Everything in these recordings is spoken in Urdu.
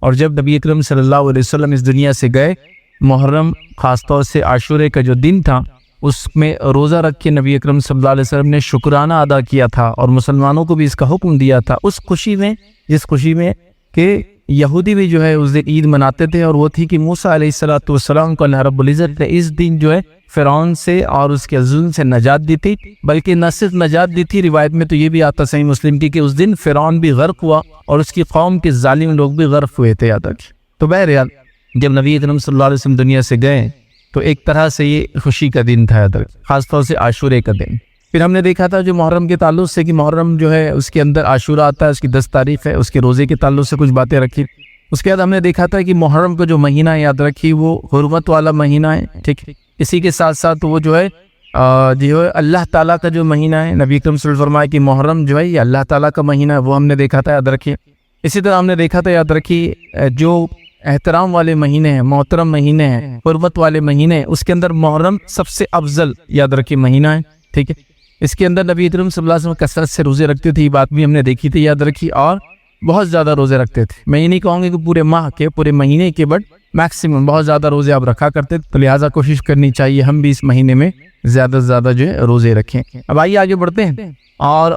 اور جب نبی اکرم صلی اللہ علیہ وسلم اس دنیا سے گئے، محرم خاص طور سے عاشورے کا جو دن تھا اس میں روزہ رکھ کے نبی اکرم صلی اللہ علیہ وسلم نے شکرانہ ادا کیا تھا اور مسلمانوں کو بھی اس کا حکم دیا تھا، اس خوشی میں، جس خوشی میں کہ یہودی بھی جو ہے اس دن عید مناتے تھے، اور وہ تھی کہ موسیٰ علیہ السلام کو اللہ رب العزت نے اس دن جو ہے فرعون سے اور اس کے ظلم سے نجات دی تھی، بلکہ نہ صرف نجات دی تھی، روایت میں تو یہ بھی آتا صحیح مسلم کی کہ اس دن فرعون بھی غرق ہوا اور اس کی قوم کے ظالم لوگ بھی غرق ہوئے تھے یاد رکھیں۔ تو بہرحال جب نبی اکرم صلی اللہ علیہ وسلم دنیا سے گئے تو ایک طرح سے یہ خوشی کا دن تھا یاد رکھیں، خاص طور سے عاشورے کا دن۔ پھر ہم نے دیکھا تھا جو محرم کے تعلق سے کہ محرم جو ہے اس کے اندر عاشورہ آتا ہے، اس کی 10 تاریخ ہے، اس کے روزے کے تعلق سے کچھ باتیں رکھی۔ اس کے بعد ہم نے دیکھا تھا کہ محرم کا جو مہینہ یاد رکھی وہ حرمت والا مہینہ ہے، ٹھیک ہے۔ اسی کے ساتھ ساتھ وہ جو ہے اللہ تعالیٰ کا جو مہینہ ہے، نبی اکرم صلی اللہ علیہ وسلم فرمایا کہ محرم جو ہے یہ اللہ تعالیٰ کا مہینہ ہے، وہ ہم نے دیکھا تھا یاد رکھیے۔ اسی طرح ہم نے دیکھا تھا یاد رکھیے جو احترام والے مہینے ہیں، محترم مہینے ہیں، حرمت والے مہینے ہیں، اس کے اندر محرم سب سے افضل یاد رکھیے مہینہ ہے، ٹھیک ہے۔ اس کے اندر نبی اکرم صلی اللہ علیہ وسلم کثرت سے روزے رکھتے تھے، یہ بات بھی ہم نے دیکھی تھی یاد رکھی، اور بہت زیادہ روزے رکھتے تھے۔ میں یہ نہیں کہوں گا کہ پورے ماہ کے، پورے مہینے کے، بٹ میکسیمم بہت زیادہ روزے آپ رکھا کرتے تھے، تو لہٰذا کوشش کرنی چاہیے ہم بھی اس مہینے میں زیادہ سے زیادہ جو ہے روزے رکھیں۔ اب آئیے آگے بڑھتے ہیں اور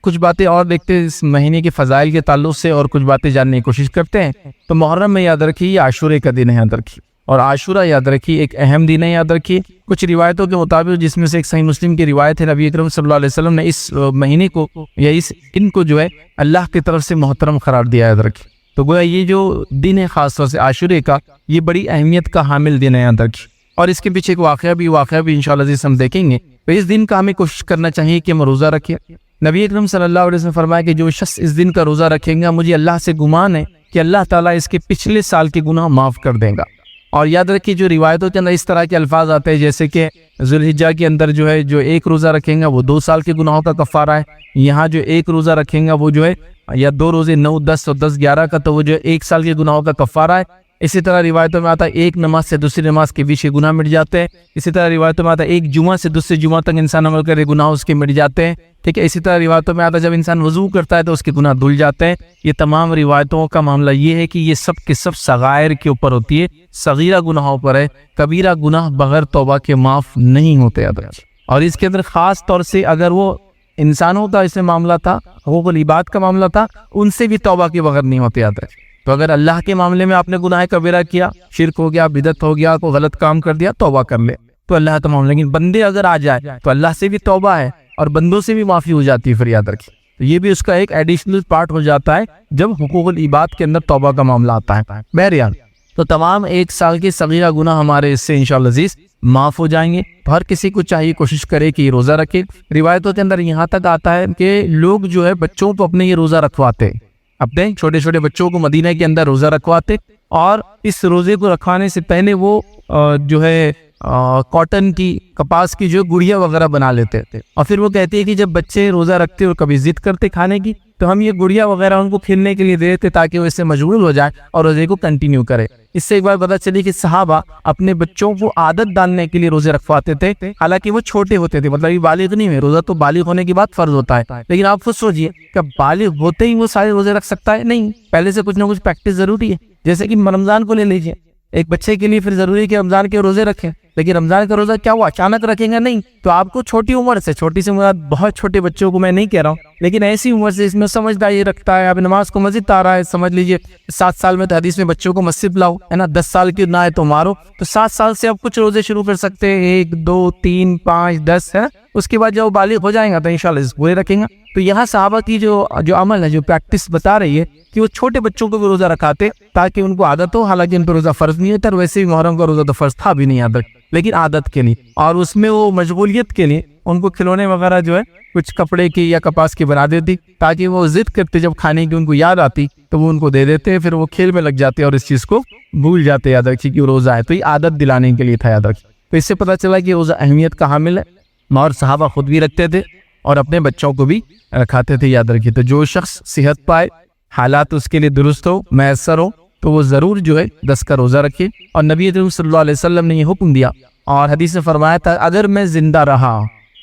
کچھ باتیں اور دیکھتے ہیں اس مہینے کے فضائل کے تعلق سے، اور کچھ باتیں جاننے کی کوشش کرتے ہیں۔ تو محرم میں یاد رکھیے یہ عاشورے کا دن ہے یاد رکھیے، اور عاشورہ یاد رکھیے ایک اہم دن ہے یاد رکھیے۔ کچھ روایتوں کے مطابق، جس میں سے ایک صحیح مسلم کی روایت ہے، نبی اکرم صلی اللہ علیہ وسلم نے اس مہینے کو یا اس دن کو جو ہے اللہ کی طرف سے محترم قرار دیا یاد رکھیے۔ تو گویا یہ جو دن ہے خاص طور سے عاشورے کا، یہ بڑی اہمیت کا حامل دن ہے یاد رکھیے، اور اس کے پیچھے ایک واقعہ بھی انشاءاللہ عزیز ہم دیکھیں گے۔ تو اس دن کا ہمیں کوشش کرنا چاہیے کہ ہم روزہ رکھیں۔ نبی اکرم صلی اللہ علیہ وسلم فرمایا کہ جو شخص اس دن کا روزہ رکھیں گا، مجھے اللہ سے گمان ہے کہ اللہ تعالیٰ اس کے پچھلے سال کے گناہ معاف کر دے گا۔ اور یاد رکھیے جو روایتوں کے اندر اس طرح کے الفاظ آتے ہیں، جیسے کہ ذوالحجہ کے اندر جو ہے جو ایک روزہ رکھیں گا وہ 2 سال کے گناہوں کا کفارہ ہے، یہاں جو ایک روزہ رکھیں گا وہ جو ہے یا 2 روزے 9، 10 اور 10، 11 کا، تو وہ جو 1 سال کے گناہوں کا کفارہ ہے۔ اسی طرح روایتوں میں آتا ہے ایک نماز سے دوسری نماز کے بیچ کے گناہ مٹ جاتے ہیں۔ اسی طرح روایتوں میں آتا ہے ایک جمعہ سے دوسرے جمعہ تک انسان عمل کرے گناہ اس کے مٹ جاتے ہیں، ٹھیک ہے۔ اسی طرح روایتوں میں آتا ہے جب انسان وضو کرتا ہے تو اس کے گناہ دھل جاتے ہیں۔ یہ تمام روایتوں کا معاملہ یہ ہے کہ یہ سب کے سب صغائر کے اوپر ہوتی ہے، صغیرہ گناہوں پر ہے، کبیرہ گناہ بغیر توبہ کے معاف نہیں ہوتے یاد رکھیے۔ اور اس کے اندر خاص طور سے اگر وہ انسانوں کا اس میں معاملہ تھا، حقوق العباد کا معاملہ تھا، ان سے بھی توبہ کے بغیر نہیں ہوتے یاد رکھیے۔ تو اگر اللہ کے معاملے میں آپ نے گناہ کبیرہ کیا، شرک ہو گیا، بدعت ہو گیا، کوئی غلط کام کر دیا، توبہ کر لے تو اللہ کا معاملہ۔ لیکن بندے اگر آ جائے تو اللہ سے بھی توبہ ہے اور بندوں سے بھی معافی ہو جاتی ہے، پھر یاد رکھیے۔ تو یہ بھی اس کا ایک ایڈیشنل پارٹ ہو جاتا ہے جب حقوق العباد کے اندر توبہ کا معاملہ آتا ہے۔ بہرحال تو تمام 1 سال کے صغیرہ گناہ ہمارے اس سے انشاءاللہ عزیز معاف ہو جائیں گے۔ ہر کسی کو چاہیے کوشش کرے کہ یہ روزہ رکھے۔ روایتوں کے اندر یہاں تک آتا ہے کہ لوگ جو ہے بچوں کو اپنے یہ روزہ رکھواتے، اپنے چھوٹے چھوٹے بچوں کو مدینہ کے اندر روزہ رکھواتے، اور اس روزے کو رکھوانے سے پہلے وہ جو ہے کاٹن کی، کپاس کی جو گڑیا وغیرہ بنا لیتے تھے، اور پھر وہ کہتے ہیں کہ جب بچے روزہ رکھتے اور کبھی ضد کرتے کھانے کی تو ہم یہ گڑیا وغیرہ ان کو کھیلنے کے لیے دے دیتے تاکہ وہ اس سے مشغول ہو جائے اور روزے کو کنٹینیو کرے۔ اس سے ایک بار پتہ چلی کہ صحابہ اپنے بچوں کو عادت ڈالنے کے لیے روزے رکھواتے تھے، حالانکہ وہ چھوٹے ہوتے تھے، مطلب یہ بالغ نہیں ہوئے، روزہ تو بالغ ہونے کے بعد فرض ہوتا ہے، لیکن آپ خود سوچئے کہ بالغ ہوتے ہی وہ سارے روزے رکھ سکتا ہے؟ نہیں، پہلے سے کچھ نہ کچھ پریکٹس ضروری ہے۔ جیسے کہ رمضان کو لے لیجئے، ایک بچے کے لیے پھر ضروری ہے کہ رمضان کے روزے رکھیں، لیکن رمضان کا روزہ کیا وہ اچانک رکھیں گا؟ نہیں، تو آپ کو چھوٹی عمر سے، چھوٹی سے مراد بہت چھوٹے بچوں کو میں نہیں کہہ رہا ہوں، لیکن ایسی عمر سے اس میں سمجھداری رکھتا ہے، اب نماز کو مسجد آ رہا ہے، سمجھ لیجئے 7 سال میں تو حدیث میں بچوں کو مسجد لاؤ ہے نا، 10 سال کی نہ ہے تو مارو، تو 7 سال سے آپ کچھ روزے شروع کر سکتے ہیں، 1، 2، 3، 5، 10 ہے، اس کے بعد جب وہ بالغ ہو جائیں گا تو انشاءاللہ اس پورے رکھیں گا۔ تو یہاں صحابہ کی جو عمل ہے، جو پریکٹس بتا رہی ہے کہ وہ چھوٹے بچوں کو بھی روزہ رکھاتے تاکہ ان کو عادت ہو، حالانکہ ان پر روزہ فرض نہیں ہوتا، اور ویسے بھی محرم کا روزہ تو فرض تھا بھی نہیں عادت، لیکن عادت کے لیے، اور اس میں وہ مشغولیت کے لیے ان کو کھلونے وغیرہ جو ہے کچھ کپڑے کی یا کپاس کی بنا دیتی تاکہ وہ ضد کرتے جب کھانے کی ان کو یاد آتی تو وہ ان کو دے دیتے، پھر وہ کھیل میں لگ جاتے اور اس چیز کو بھول جاتے۔ یاد رکھیے کہ روزہ ہے تو یہ عادت دلانے کے لیے تھا، یاد رکھیے۔ تو اس سے پتہ چلا کہ روزہ اہمیت کا حامل ہے، اور صحابہ خود بھی رکھتے تھے اور اپنے بچوں کو بھی رکھاتے تھے، یاد رکھیے۔ تو جو شخص صحت پائے، حالات اس کے لیے درست ہو، میسر ہو، تو وہ ضرور جو ہے 10 کا روزہ رکھے۔ اور نبی اکرم صلی اللہ علیہ وسلم نے یہ حکم دیا اور حدیث میں فرمایا تھا اگر میں زندہ رہا،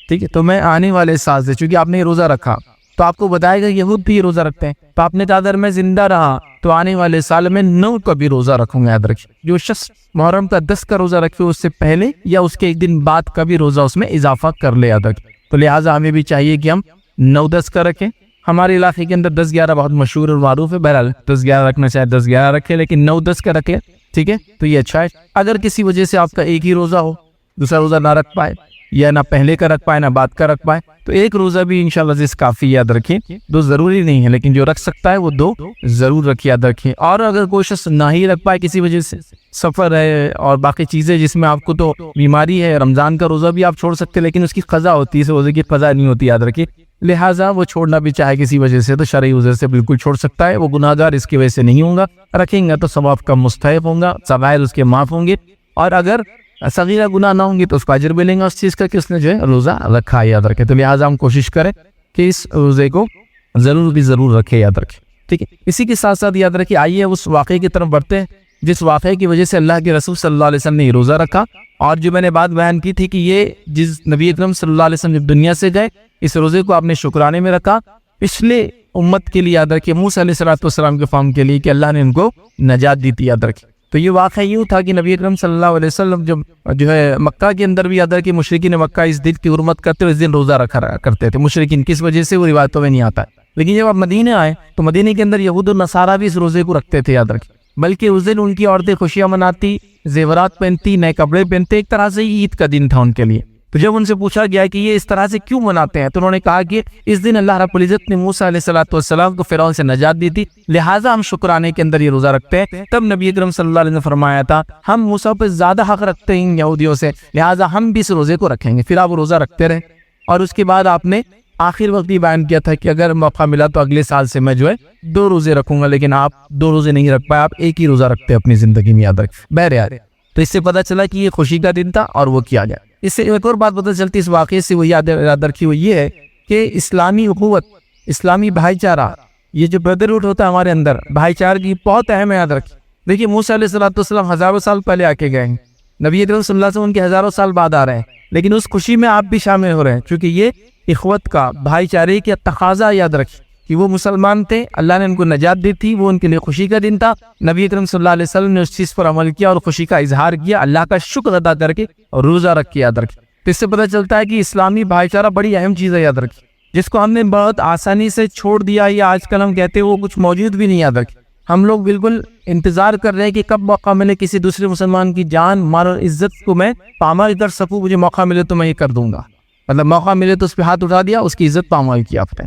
ٹھیک ہے، تو میں آنے والے سال سے، چونکہ آپ نے یہ روزہ رکھا تو آپ کو بتائے گا یہود بھی روزہ رکھتے ہیں. تو آپ نے کہا اگر میں زندہ رہا تو آنے والے سال میں 9 کا بھی روزہ رکھوں گا. یاد رکھیے جو شخص محرم کا 10 کا روزہ رکھے اس سے پہلے یا اس کے ایک دن بعد کا بھی روزہ اس میں اضافہ کر لے. یاد رکھیے تو لہٰذا ہمیں بھی چاہیے کہ ہم 9-10 کا رکھیں. ہمارے علاقے کے اندر 10-11 بہت مشہور اور معروف ہے. بہرحال 10-11 رکھنا چاہے 10-11 رکھے, لیکن 9-10 کا رکھے, ٹھیک ہے, تو یہ اچھا ہے. اگر کسی وجہ سے آپ کا ایک ہی روزہ ہو, دوسرا روزہ نہ رکھ پائے, یا نہ پہلے کا رکھ پائے نہ بعد کا رکھ پائے, تو ایک روزہ بھی انشاءاللہ عزیز کافی. یاد رکھیں 2 ضروری نہیں ہے, لیکن جو رکھ سکتا ہے وہ 2 ضرور رکھے. یاد رکھیں. اور اگر کوئی شخص نہ ہی رکھ پائے کسی وجہ سے, سفر ہے اور باقی چیزیں جس میں آپ کو تو بیماری ہے, رمضان کا روزہ بھی آپ چھوڑ سکتے ہیں لیکن اس کی قضا ہوتی ہے, اس روزے کی قضا نہیں ہوتی. یاد رکھیں لہٰذا وہ چھوڑنا بھی چاہے کسی وجہ سے تو شرعی عذر سے بالکل چھوڑ سکتا ہے. وہ گناہ گار اس کی وجہ سے نہیں ہوں گا. رکھیں گا تو ثواب کا مستحق ہوں گا, صغائر اس کے معاف ہوں گے, اور اگر صغیرہ گناہ نہ ہوں گے تو اس کو اجر ملیں گا اس چیز کا کہ اس نے جو ہے روزہ رکھا ہے. یاد رکھے تو لہٰذا ہم کوشش کریں کہ اس روزے کو ضرور رکھے. یاد رکھے, ٹھیک ہے. اسی کے ساتھ ساتھ یاد رکھیے, آئیے اس واقعے کی طرف بڑھتے ہیں جس واقعے کی وجہ سے اللہ کے رسول صلی اللہ علیہ وسلم نے یہ روزہ رکھا. اور جو میں نے بات بیان کی تھی کہ یہ جس نبی اکرم صلی اللہ علیہ وسلم جب دنیا سے گئے, اس روزے کو آپ نے شکرانے میں رکھا پچھلے امت کے لیے. یاد رکھیے موسیٰ علیہ السلام کے قوم کے لیے کہ اللہ نے ان کو نجات دی تھی. یاد رکھیے تو یہ واقعہ یوں تھا کہ نبی اکرم صلی اللہ علیہ وسلم جب جو ہے مکہ کے اندر بھی, یاد رکھیے مشرکین مکہ اس دن کی حرمت کرتے ہوئے اس دن روزہ رکھا کرتے تھے. مشرکین کس وجہ سے وہ روایتوں میں نہیں آتا ہے, لیکن جب آپ مدینہ آئے تو مدینہ کے اندر یہود و نصارہ بھی اس روزے کو رکھتے تھے. یاد رکھیے بلکہ اس دن ان کی عورتیں خوشیاں مناتی, زیورات پہنتی, نئے کپڑے پہنتے, ایک طرح سے عید کا دن تھا ان کے لیے. تو جب ان سے پوچھا گیا کہ یہ اس طرح سے کیوں مناتے ہیں تو انہوں نے کہا کہ اس دن اللہ رب العزت نے موسیٰ علیہ السلام کو فرعون سے نجات دی تھی, لہٰذا ہم شکرانے کے اندر یہ روزہ رکھتے ہیں. تب نبی اکرم صلی اللہ علیہ وسلم نے فرمایا تھا ہم موسیٰ پہ زیادہ حق رکھتے ہیں یہودیوں سے, لہٰذا ہم بھی اس روزے کو رکھیں گے. پھر آپ روزہ رکھتے رہے, اور اس کے بعد آپ نے آخر وقت یہ بیان کیا تھا کہ اگر موقع ملا تو اگلے سال سے میں جو ہے 2 روزے رکھوں گا, لیکن آپ 2 روزے نہیں رکھ پائے, آپ ایک ہی روزہ رکھتے اپنی زندگی میں. یاد رکھ بہرحال تو اس سے پتہ چلا کہ یہ خوشی کا دن تھا اور وہ کیا گیا. اس سے ایک اور بات پتہ چلتی اس واقعے سے, وہ یاد رکھی وہ یہ ہے کہ اسلامی اخوت, اسلامی بھائی چارہ, یہ جو بردرہوڈ ہوتا ہے ہمارے اندر, بھائی چارگی بہت اہم ہے. یاد رکھیے دیکھیے موسیٰ علیہ السلام ہزاروں سال پہلے آ کے گئے ہیں, نبی اکرم صلی اللہ علیہ وسلم ان کے ہزاروں سال بعد آ رہے ہیں, لیکن اس خوشی میں آپ بھی شامل ہو رہے ہیں کیونکہ یہ اخوت کا, بھائی چارے کا تقاضا. یاد رکھیے کہ وہ مسلمان تھے, اللہ نے ان کو نجات دی تھی, وہ ان کے لیے خوشی کا دن تھا. نبی اکرم صلی اللہ علیہ وسلم نے اس چیز پر عمل کیا اور خوشی کا اظہار کیا, اللہ کا شکر ادا کر کے اور روزہ رکھ کے. یاد رکھیے تو اس سے پتہ چلتا ہے کہ اسلامی بھائی چارہ بڑی اہم چیز ہے. یاد رکھیے جس کو ہم نے بہت آسانی سے چھوڑ دیا, یا آج کل ہم کہتے ہیں وہ کچھ موجود بھی نہیں. یاد رکھیے ہم لوگ بالکل انتظار کر رہے ہیں کہ کب موقع ملے کسی دوسرے مسلمان کی جان مال اور عزت کو میں پامال کر سکوں, مجھے موقع ملے تو میں یہ کر دوں گا. مطلب موقع ملے تو اس پہ ہاتھ اٹھا دیا, اس کی عزت پامال کی آپ نے,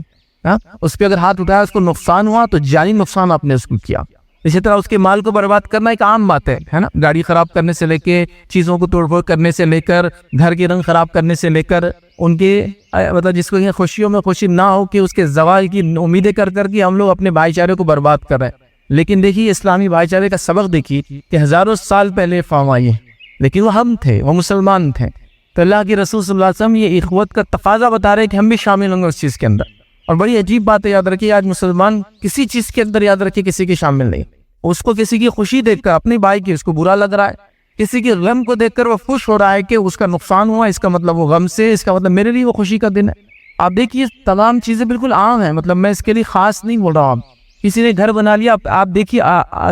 اس پہ اگر ہاتھ اٹھایا اس کو نقصان ہوا تو جانی نقصان آپ نے اس کو کیا. اسی طرح اس کے مال کو برباد کرنا ایک عام بات ہے نا, گاڑی خراب کرنے سے لے کے چیزوں کو توڑ پھوڑ کرنے سے لے کر گھر کے رنگ خراب کرنے سے لے کر ان کے مطلب جس کو خوشیوں میں خوشی نہ ہو کہ اس کے زوال کی امیدیں کر کر کے ہم لوگ اپنے بھائی چارے کو برباد کر رہے ہیں. لیکن دیکھیے اسلامی بھائی چارے کا سبق دیکھیے کہ ہزاروں سال پہلے فام آئی ہے, لیکن وہ ہم تھے, وہ مسلمان تھے. تو اللہ کے رسول صلی اللہ علیہ وسلم یہ اخوت کا تقاضا بتا رہے ہیں کہ ہم بھی شامل ہوں گے اس چیز کے اندر. اور بڑی عجیب بات ہے, یاد رکھیے آج مسلمان کسی چیز کے اندر یاد رکھیے کسی کے شامل نہیں. اس کو کسی کی خوشی دیکھ کر اپنے بھائی کی اس کو برا لگ رہا ہے, کسی کے غم کو دیکھ کر وہ خوش ہو رہا ہے کہ اس کا نقصان ہوا, اس کا مطلب وہ غم سے, اس کا مطلب میرے لیے وہ خوشی کا دن ہے. آپ دیکھیے تمام چیزیں بالکل عام ہیں, مطلب میں اس کے لیے خاص نہیں بول رہا ہوں. کسی نے گھر بنا لیا, آپ دیکھیے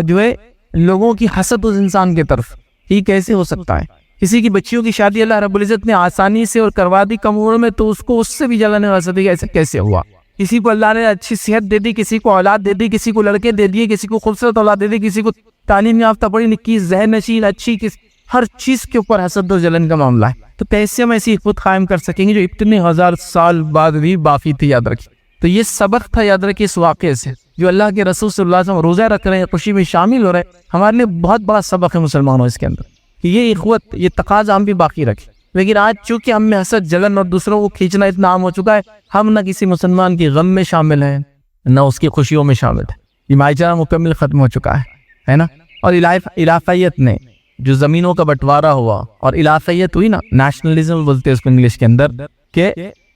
جو ہے لوگوں کی حسد اس انسان کی طرف, یہ کیسے ہو سکتا ہے. کسی کی بچیوں کی شادی اللہ رب العزت نے آسانی سے اور کروا دی کم عمر میں, تو اس کو اس سے بھی جلنے حسد ہے ایسا کیسے ہوا. کسی کو اللہ نے اچھی صحت دے دی, کسی کو اولاد دے دی, کسی کو لڑکے دے دیے, کسی کو خوبصورت اولاد دے دی, کسی کو تعلیم یافتہ پڑھی لکھی ذہن نشین اچھی, ہر چیز کے اوپر حسد و جلن کا معاملہ ہے. تو کیسے ہم ایسی خود قائم کر سکیں گے جو اتنے ہزار سال بعد بھی باقی تھی. یاد رکھیے تو یہ سبق تھا, یاد رکھیے اس واقعے سے جو اللہ کے رسول صلی اللہ علیہ وسلم روزہ رکھ رہے ہیں, خوشی میں شامل ہو رہے ہیں, ہمارے لیے بہت بڑا سبق ہے مسلمانوں اس کے اندر کہ یہ اخوت, یہ تقاضا ہم بھی باقی رکھیں. لیکن آج چونکہ ہم میں حسد جلن اور دوسروں کو کھینچنا اتنا عام ہو چکا ہے, ہم نہ کسی مسلمان کی غم میں شامل ہیں نہ اس کی خوشیوں میں شامل ہیں. یہ بھائی چارہ مکمل ختم ہو چکا ہے نا. اور علاقائیت نے جو زمینوں کا بٹوارا ہوا اور علاقائیت ہوئی نا, نیشنلزم بولتے ہیں اس کو انگلش کے اندر, کہ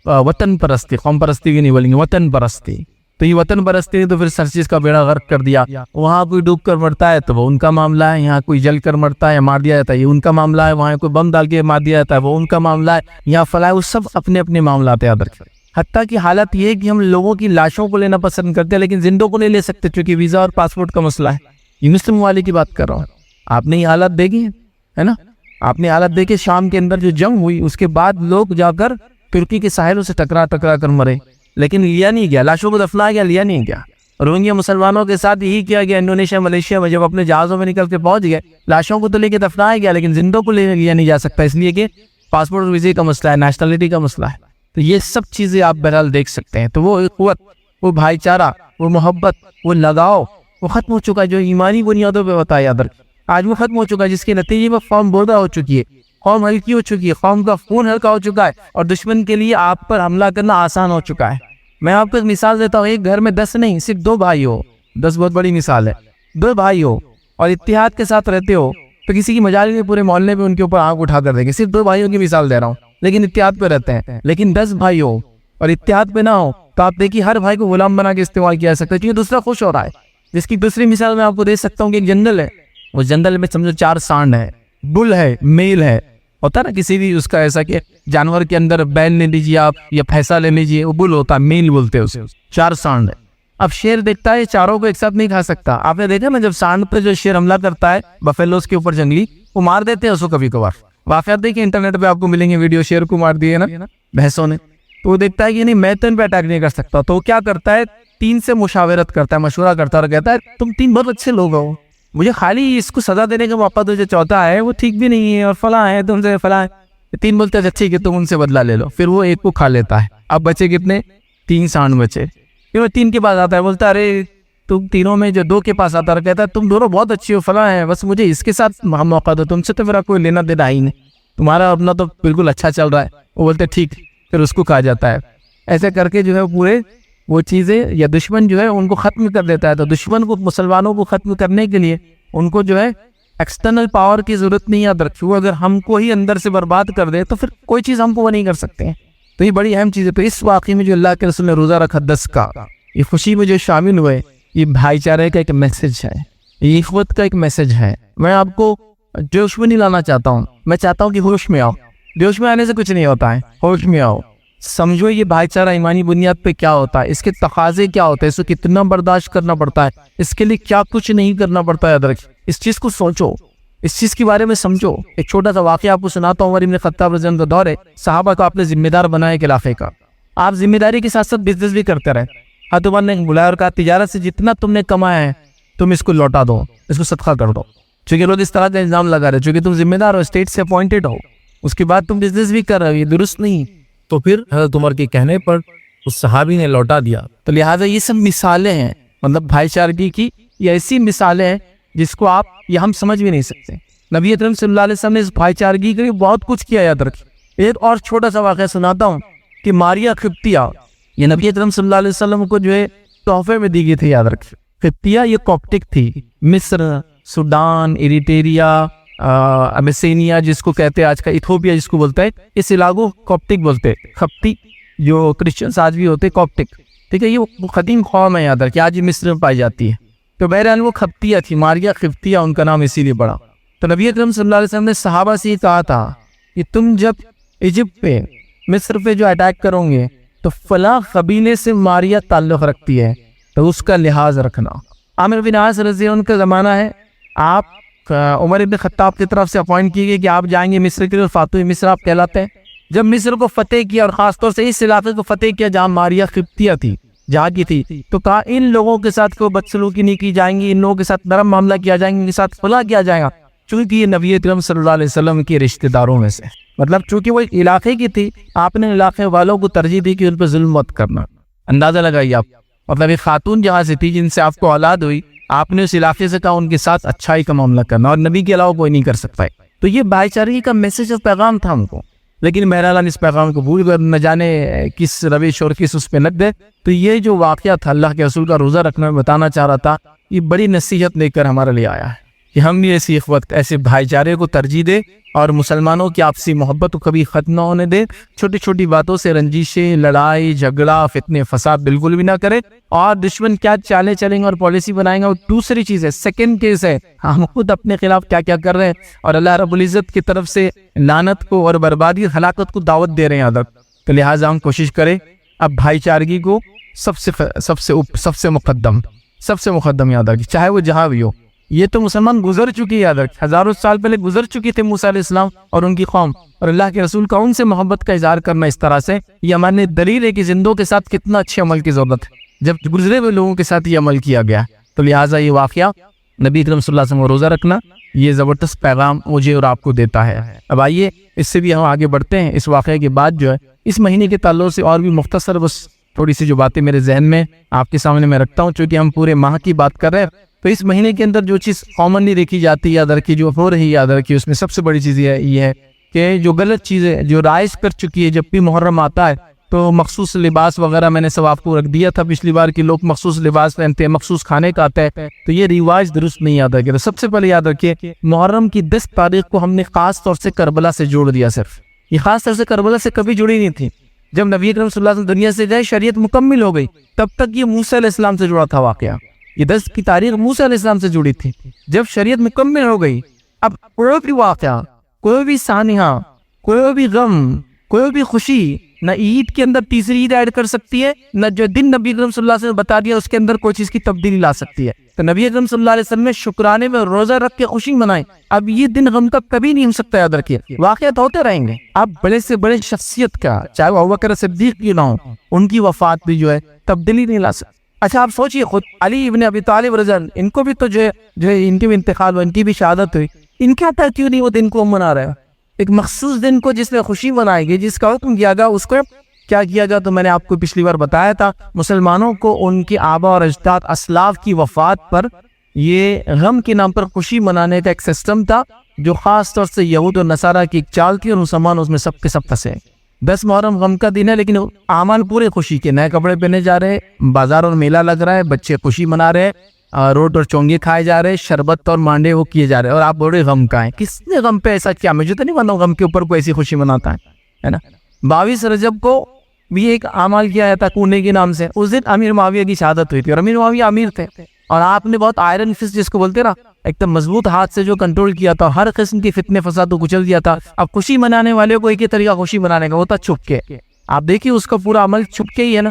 وطن پرستی, قوم پرستی بھی نہیں بولیں گے, وطن پرستی. تو یہ وطن پرستی نے تو پھر ہر چیز کا بیڑا غرق کر دیا. وہاں کوئی ڈوب کر مرتا ہے تو وہ ان کا معاملہ ہے, یہاں کوئی جل کر مرتا ہے یا مار دیا جاتا ہے یہ ان کا معاملہ ہے, وہاں کوئی بم ڈال کے مار دیا جاتا ہے وہ ان کا معاملہ ہے, یہاں فلاح, وہ سب اپنے اپنے معاملات یاد رکھیں. حتیٰ کہ حالت یہ ہے کہ ہم لوگوں کی لاشوں کو لینا پسند کرتے ہیں لیکن زندوں کو نہیں لے سکتے چونکہ ویزا اور پاسپورٹ کا مسئلہ ہے. یہ مسلم ممالک کی بات کر رہا ہوں. آپ نے یہ حالت دیکھی ہے نا, آپ نے حالت دیکھی شام کے اندر جو جنگ ہوئی اس کے بعد لوگ جا کر ترکی کے ساحلوں سے ٹکرا کر مرے لیکن لیا نہیں گیا, لاشوں کو دفنایا گیا, لیا نہیں گیا. روہنگیا مسلمانوں کے ساتھ یہی کیا گیا انڈونیشیا ملیشیا میں, جب اپنے جہازوں میں نکل کے پہنچ گئے لاشوں کو تو لے کے دفنایا گیا لیکن زندوں کو لیا نہیں جا سکتا, اس لیے کہ پاسپورٹ اور ویزے کا مسئلہ ہے, نیشنلٹی کا مسئلہ ہے. تو یہ سب چیزیں آپ بہرحال دیکھ سکتے ہیں. تو وہ قوت, وہ بھائی چارہ, وہ محبت, وہ لگاؤ وہ ختم ہو چکا ہے جو ایمانی بنیادوں پہ ہوتا ہے. یاد رکھ, آج وہ ختم ہو چکا ہے جس کے نتیجے میں قوم بردہ ہو چکی ہے, قوم ہلکی ہو چکی ہے, قوم کا خون ہلکا ہو چکا ہے اور دشمن کے لیے آپ پر حملہ کرنا آسان ہو چکا ہے. میں آپ کو ایک مثال دیتا ہوں, ایک گھر میں 10 نہیں صرف 2 بھائی ہو, 10 بہت بڑی مثال ہے, 2 بھائی ہو اور اتحاد کے ساتھ رہتے ہو تو کسی کی مجال نہیں پورے محلے میں ان کے اوپر آنکھ اٹھا کر دیں گے. صرف 2 بھائیوں کی مثال دے رہا ہوں لیکن اتحاد پہ رہتے ہیں. لیکن 10 بھائی ہو اور اتحاد پہ نہ ہو تو آپ دیکھیے ہر بھائی کو غلام بنا کے استعمال کیا جا سکتا ہے کیونکہ دوسرا خوش ہو رہا ہے. جس کی دوسری مثال میں آپ کو دے سکتا ہوں کہ ایک جنگل ہے, اس جنگل میں سمجھو 4 سانڈ ہے, بل ہے, میل ہے, ہوتا نا کسی بھی اس کا ایسا کہ جانور کے اندر بیل لے لیجیے آپ یا بھینسا لے لیجیے, وہ بل ہوتا ہے, میل بولتے ہیں اسے. 4 سانڈ ہے. اب شیر دیکھتا ہے چاروں کو ایک ساتھ نہیں کھا سکتا. آپ نے دیکھا نا جب سانڈ پہ جو شیر حملہ کرتا ہے بفیلوز کے اوپر جنگلی, وہ مار دیتے ہیں اس کو کبھی کبھار. واقعات دیکھیں انٹرنیٹ پہ آپ کو ملیں گے ویڈیو, شیر کو مار دیے نا بھینسوں نے. تو وہ دیکھتا ہے کہ نہیں میں تو ان پہ اٹیک نہیں کر سکتا, تو وہ کیا کرتا ہے 3 سے مشاورت کرتا ہے, مشورہ کرتا ہے اور کہتا ہے تم 3 بہت اچھے لوگ ہو, مجھے خالی اس کو سزا دینے کا موقع دو, جو چوتھا ہے وہ ٹھیک بھی نہیں ہے اور فلاں ہے تم سے فلاں ہے. 3 بولتے ہیں ٹھیک ہے تم ان سے بدلہ لے لو. پھر وہ ایک کو کھا لیتا ہے. اب بچے کتنے؟ 3 سانڈ بچے. پھر وہ 3 کے پاس آتا ہے, بولتا ارے تم تینوں میں جو 2 کے پاس آتا ہے کہتا ہے تم دونوں بہت اچھے ہو فلاں ہے, بس مجھے اس کے ساتھ موقع دو, تم سے تو میرا کوئی لینا دینا ہی نہیں, تمہارا اپنا تو بالکل اچھا چل رہا ہے. وہ بولتے ٹھیک, پھر اس کو کھا جاتا ہے. ایسے کر کے جو ہے پورے وہ چیزیں یا دشمن جو ہے ان کو ختم کر دیتا ہے. تو دشمن کو, مسلمانوں کو ختم کرنے کے لیے ان کو جو ہے ایکسٹرنل پاور کی ضرورت نہیں یاد رکھو, اگر ہم کو ہی اندر سے برباد کر دے تو پھر کوئی چیز ہم کو وہ نہیں کر سکتے ہیں. تو یہ بڑی اہم چیز ہے. تو اس واقعے میں جو اللہ کے رسول نے روزہ رکھا 10 کا, یہ خوشی میں جو شامل ہوئے, یہ بھائی چارے کا ایک میسج ہے, یہ اخوت کا ایک میسج ہے. میں آپ کو جوش میں نہیں لانا چاہتا ہوں, میں چاہتا ہوں کہ ہوش میں آؤ. جوش میں آنے سے کچھ نہیں ہوتا ہے, ہوش میں آؤ, سمجھو یہ بھائی چارہ ایمانی بنیاد پہ کیا ہوتا ہے, اس کے تقاضے کیا ہوتے ہیں, اس کو کتنا برداشت کرنا پڑتا ہے, اس کے لیے کیا کچھ نہیں کرنا پڑتا ہے. یاد رکھ, اس چیز کو سوچو, اس چیز کے بارے میں سمجھو. ایک چھوٹا سا واقعہ آپ کو سناتا ہوں. عمر بن خطاب رضی اللہ عنہ کا دور ہے, صحابہ کو آپ نے ذمہ دار بنایا ایک علاقے کا. آپ ذمہ داری کے ساتھ ساتھ بزنس بھی کرتے رہے. حضرت عمر نے بلایا اور کہا تجارت سے جتنا تم نے کمایا ہے تم اس کو لوٹا دو, اس کو صدقہ کر دو. چونکہ لوگ اس طرح کا الزام لگا رہے, چونکہ تم ذمہ دار ہو, اسٹیٹ سے اپوائنٹڈ ہو, اس کے بعد تم بزنس بھی کر رہے ہو, یہ درست نہیں. تو پھر حضرت عمر کے کہنے پر اس صحابی نے لوٹا دیا. تو لہٰذا یہ سب مثالیں ہیں, مطلب بھائی چارگی کی یہ ایسی مثالیں ہیں جس کو آپ یا ہم سمجھ بھی نہیں سکتے. نبی اکرم صلی اللہ علیہ وسلم نے اس بھائی چارگی کے لیے بہت کچھ کیا. یاد رکھ, ایک اور چھوٹا سا واقعہ سناتا ہوں کہ ماریہ قبطیہ, یہ نبی اکرم صلی اللہ علیہ وسلم کو جو ہے تحفے میں دی گئی تھی. یاد رکھ, قبطیہ یہ کوپٹک تھی. مصر, سوڈان, ایریٹریا, ابیسینیا جس کو کہتے ہیں آج کا ایتھوپیا جس کو بولتا ہے, اس علاقوں کوپٹک بولتے ہیں. خپتی جو کرسچنس آج بھی ہوتے کوپٹک, ٹھیک ہے, یہ قدیم قوم ہے. یاد رکھ, آج مصر میں پائی جاتی ہے. تو بہرحال وہ قبطیہ تھی, ماریہ قبطیہ ان کا نام اسی لیے پڑا. تو نبی اکرم صلی اللہ علیہ وسلم نے صحابہ سے یہ کہا تھا کہ تم جب ایجپٹ پہ, مصر پہ جو اٹیک کرو گے تو فلاں قبیلے سے ماریہ تعلق رکھتی ہے, تو اس کا لحاظ رکھنا. عامر بن عاص رضی اللہ عنہ کا زمانہ ہے, آپ عمر بن خطاب کی طرف سے اپوائنٹ کیے گئے کہ آپ جائیں گے مصر کے لیے, فاتح مصر آپ کہلاتے ہیں. جب مصر کو فتح کیا اور خاص طور سے اس علاقے کو فتح کیا جہاں ماریہ قبطیہ تھی, جہاں کی تھی, تو کہا ان لوگوں کے ساتھ کوئی بدسلوکی نہیں کی جائیں گی, ان لوگوں کے ساتھ نرم معاملہ کیا جائیں گے, ان کے ساتھ فلاں کیا جائے گا, چونکہ یہ نبی اکرم صلی اللہ علیہ وسلم کے رشتہ داروں میں سے, مطلب چونکہ وہ علاقے کی تھی, آپ نے علاقے والوں کو ترجیح دی کہ ان پہ ظلم مت کرنا. اندازہ لگائیے آپ, مطلب ایک خاتون جہاں سے تھی جن سے آپ کو اولاد ہوئی, آپ نے اس علاقے سے کہا ان کے ساتھ اچھائی کا معاملہ کرنا, اور نبی کے علاوہ کوئی نہیں کر سکتا ہے. تو یہ بھائی چارگی کا میسج اور پیغام تھا ان کو, لیکن بہرحال اس پیغام کو بھول کر نہ جانے کس روش اور کس اس پہ لگ گئے. تو یہ جو واقعہ تھا اللہ کے رسول کا روزہ رکھنا میں بتانا چاہ رہا تھا, یہ بڑی نصیحت لے کر ہمارے لیے آیا ہے کہ ہم بھی ایسی اخوت, ایسے بھائی چارے کو ترجیح دے اور مسلمانوں کی آپسی محبت کو کبھی ختم نہ ہونے دے. چھوٹی چھوٹی باتوں سے رنجشیں, لڑائی جھگڑا, فتنے فساد بالکل بھی نہ کرے. اور دشمن کیا چالیں چلیں گے اور پالیسی بنائیں گے وہ دوسری چیز ہے, سیکنڈ کیس ہے. ہم خود اپنے خلاف کیا کیا کر رہے ہیں اور اللہ رب العزت کی طرف سے لعنت کو اور بربادی ہلاکت کو دعوت دے رہے ہیں ادب. تو لہٰذا ہم کوشش کریں اب بھائی چارگی کو سب سے مقدم یاد رکھیے، چاہے وہ جہاں بھی ہو۔ یہ تو مسلمان گزر چکی، یاد رکھ، ہزاروں سال پہلے گزر چکی تھے موسیٰ علیہ السلام اور ان کی قوم، اور اللہ کے رسول کا ان سے محبت کا اظہار کرنا اس طرح سے، یہ ہمارے دلیل ہے کہ زندوں کے ساتھ کتنا اچھے عمل کی ضرورت ہے جب گزرے ہوئے لوگوں کے ساتھ یہ عمل کیا گیا۔ تو لہٰذا یہ واقعہ نبی اکرم صلی اللہ علیہ وسلم کو روزہ رکھنا یہ زبردست پیغام مجھے اور آپ کو دیتا ہے۔ اب آئیے اس سے بھی ہم آگے بڑھتے ہیں۔ اس واقعے کے بعد جو ہے اس مہینے کے تعلق سے اور بھی مختصر بس تھوڑی سی جو باتیں میرے ذہن میں آپ کے سامنے میں رکھتا ہوں، چونکہ ہم پورے ماہ کی بات کر رہے ہیں، تو اس مہینے کے اندر جو چیز کامنلی دیکھی جاتی ہے یاد رکھیے، جو ہو رہی یاد رکھیے، اس میں سب سے بڑی چیز یہ ہے کہ جو غلط چیزیں جو رائج کر چکی ہے، جب بھی محرم آتا ہے تو مخصوص لباس وغیرہ میں نے سب آپ کو رکھ دیا تھا پچھلی بار کہ لوگ مخصوص لباس پہنتے ہیں، مخصوص کھانے کا آتا ہے، تو یہ رواج درست نہیں یاد رکھے۔ تو سب سے پہلے یاد رکھیے محرم کی 10 تاریخ کو ہم نے خاص طور سے کربلا سے جوڑ دیا، صرف یہ خاص طور سے کربلا سے کبھی جڑی نہیں تھی۔ جب نبی اکرم صلی اللہ علیہ وسلم دنیا سے گئے، شریعت مکمل ہو گئی، تب تک یہ موسیٰ علیہ السلام سے جڑا تھا واقعہ، یہ 10 کی تاریخ موسیٰ علیہ السلام سے جڑی تھی۔ جب شریعت مکمل ہو گئی، اب کوئی بھی واقعہ، کوئی بھی سانحہ، کوئی بھی غم، کوئی بھی خوشی نہ عید کے اندر تیسری عید ایڈ کر سکتی ہے، نہ جو دن نبی اکرم صلی اللہ علیہ وسلم نے بتا دیا اس کے اندر کوئی چیز کی تبدیلی لا سکتی ہے۔ تو نبی اکرم صلی اللہ علیہ وسلم نے شکرانے میں روزہ رکھ کے خوشی منائے، اب یہ دن غم کا کبھی نہیں ہو سکتا، یاد رکھیے واقعات ہوتے رہیں گے۔ اب بڑے سے بڑے شخصیت کا، چاہے وہ ابوبکر صدیق کی نہ ہو، ان کی وفات بھی جو ہے تبدیلی نہیں لا سکتی۔ اچھا آپ سوچئے، خود علی ابن ابی طالب رضی اللہ عنہ، ان کو بھی تو جو ہے ان کے بھی انتقال ہوا، ان کی بھی شہادت ہوئی، ان کیا تھا کیوں نہیں وہ دن کو منا رہے ہیں؟ ایک مخصوص دن کو جس میں خوشی منائی گئی، جس کا حکم کیا گیا، اس کو کیا کیا گیا؟ تو میں نے آپ کو پچھلی بار بتایا تھا، مسلمانوں کو ان کے آبا اور اجداد اسلاف کی وفات پر یہ غم کے نام پر خوشی منانے کا ایک سسٹم تھا، جو خاص طور سے یہود و نصارہ کی ایک چال تھی، اور مسلمان اس میں سب کے سب پھنسے۔ 10 محرم غم کا دن ہے، لیکن اعمال پورے خوشی کے، نئے کپڑے پہنے جا رہے، بازار اور میلہ لگ رہا ہے، بچے خوشی منا رہے، روٹ اور چونگے کھائے جا رہے، شربت اور مانڈے وہ کیے جا رہے، اور آپ بڑے غم کا ہیں۔ کس نے غم پہ ایسا کیا؟ مجھے تو نہیں معلوم غم کے اوپر کوئی ایسی خوشی مناتا ہے نا۔ 22 رجب کو بھی ایک اعمال کیا جاتا کونے کے نام سے، اس دن امیر معاویہ کی شہادت ہوئی تھی، اور امیر معاویہ امیر تھے، اور آپ نے بہت آئرن فسٹ جس کو بولتے نا، ایک دم مضبوط ہاتھ سے جو کنٹرول کیا تھا، ہر قسم کی فتنے فساد کو کچل دیا تھا۔ اب خوشی منانے والے کو ایک ہی طریقہ خوشی منانے کا ہوتا، چھپ کے۔ آپ دیکھیے اس کا پورا عمل چھپ کے ہی ہے نا،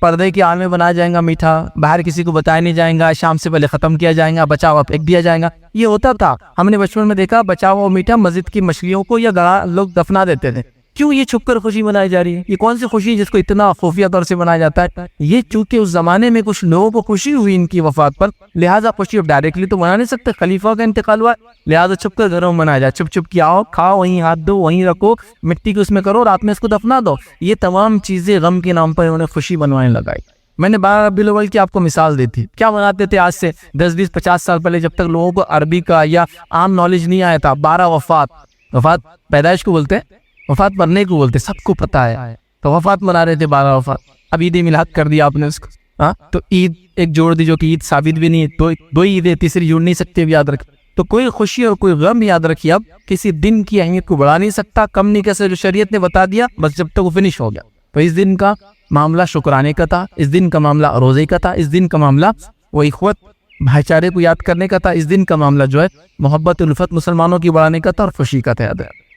پردے کے آڑ میں بنایا جائے گا میٹھا، باہر کسی کو بتایا نہیں جائے گا، شام سے پہلے ختم کیا جائے گا، بچا ہوا پھینک دیا جائے گا، یہ ہوتا تھا۔ ہم نے بچپن میں دیکھا بچا ہوا میٹھا مسجد کی مچھلیوں کو یا گڑا لوگ دفنا دیتے تھے۔ کیوں یہ چھپ کر خوشی منائی جا رہی ہے؟ یہ کون سی خوشی جس کو اتنا خفیہ طور سے منایا جاتا ہے؟ یہ چونکہ اس زمانے میں کچھ لوگوں کو خوشی ہوئی ان کی وفات پر، لہٰذا خوشی اب ڈائریکٹلی تو منا نہیں سکتے، خلیفہ کا انتقال ہوا، لہٰذا چھپ کر گھروں میں منایا جائے، چھپ چھپ کے آؤ، کھاؤ، وہیں ہاتھ دو، وہیں رکھو، مٹی کو اس میں کرو، رات میں اس کو دفنا دو۔ یہ تمام چیزیں غم کے نام پر انہوں نے خوشی بنوانے لگائی۔ میں نے 12 ربیع الاول کی آپ کو مثال دی تھی، کیا مناتے تھے آج سے 10 20 50 سال پہلے، جب تک لوگوں کو عربی کا یا عام نالج نہیں آیا تھا؟ 12 وفات پیدائش کو بولتے ہیں، وفات مرنے کو بولتے، سب کو پتہ ہے، تو وفات منا رہے تھے 12 وفات۔ اب عید میلاد کر دیا آپ نے اس کو، ہاں تو عید ایک جوڑ دی جو کہ عید ثابت بھی نہیں ہے، دو عیدیں تیسری جوڑ نہیں سکتے، یاد رکھ۔ تو کوئی خوشی اور کوئی غم یاد رکھیے اب کسی دن کی اہمیت کو بڑھا نہیں سکتا، کم نہیں کر سکتا، جو شریعت نے بتا دیا بس جب تک وہ فنش ہو گیا۔ تو اس دن کا معاملہ شکرانے کا تھا، اس دن کا معاملہ روزے کا تھا، اس دن کا معاملہ وہ اخوت بھائی چارے کو یاد کرنے کا تھا، اس دن کا معاملہ جو ہے محبت الفت مسلمانوں کی بڑھانے کا تھا اور خوشی کا تھا۔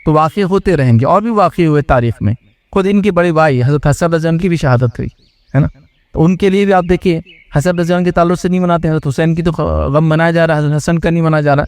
تو واقع ہوتے رہیں گے، اور بھی واقع ہوئے تاریخ میں۔ خود ان کے بڑے بھائی حضرت حسن رضی اللہ عنہ کی بھی شہادت ہوئی ہے نا، تو ان کے لیے بھی آپ دیکھیے حسن رضی اللہ عنہ کے تعلق سے نہیں مناتے، حضرت حسین کی تو غم منایا جا رہا ہے، حضرت حسن کا نہیں منایا جا رہا،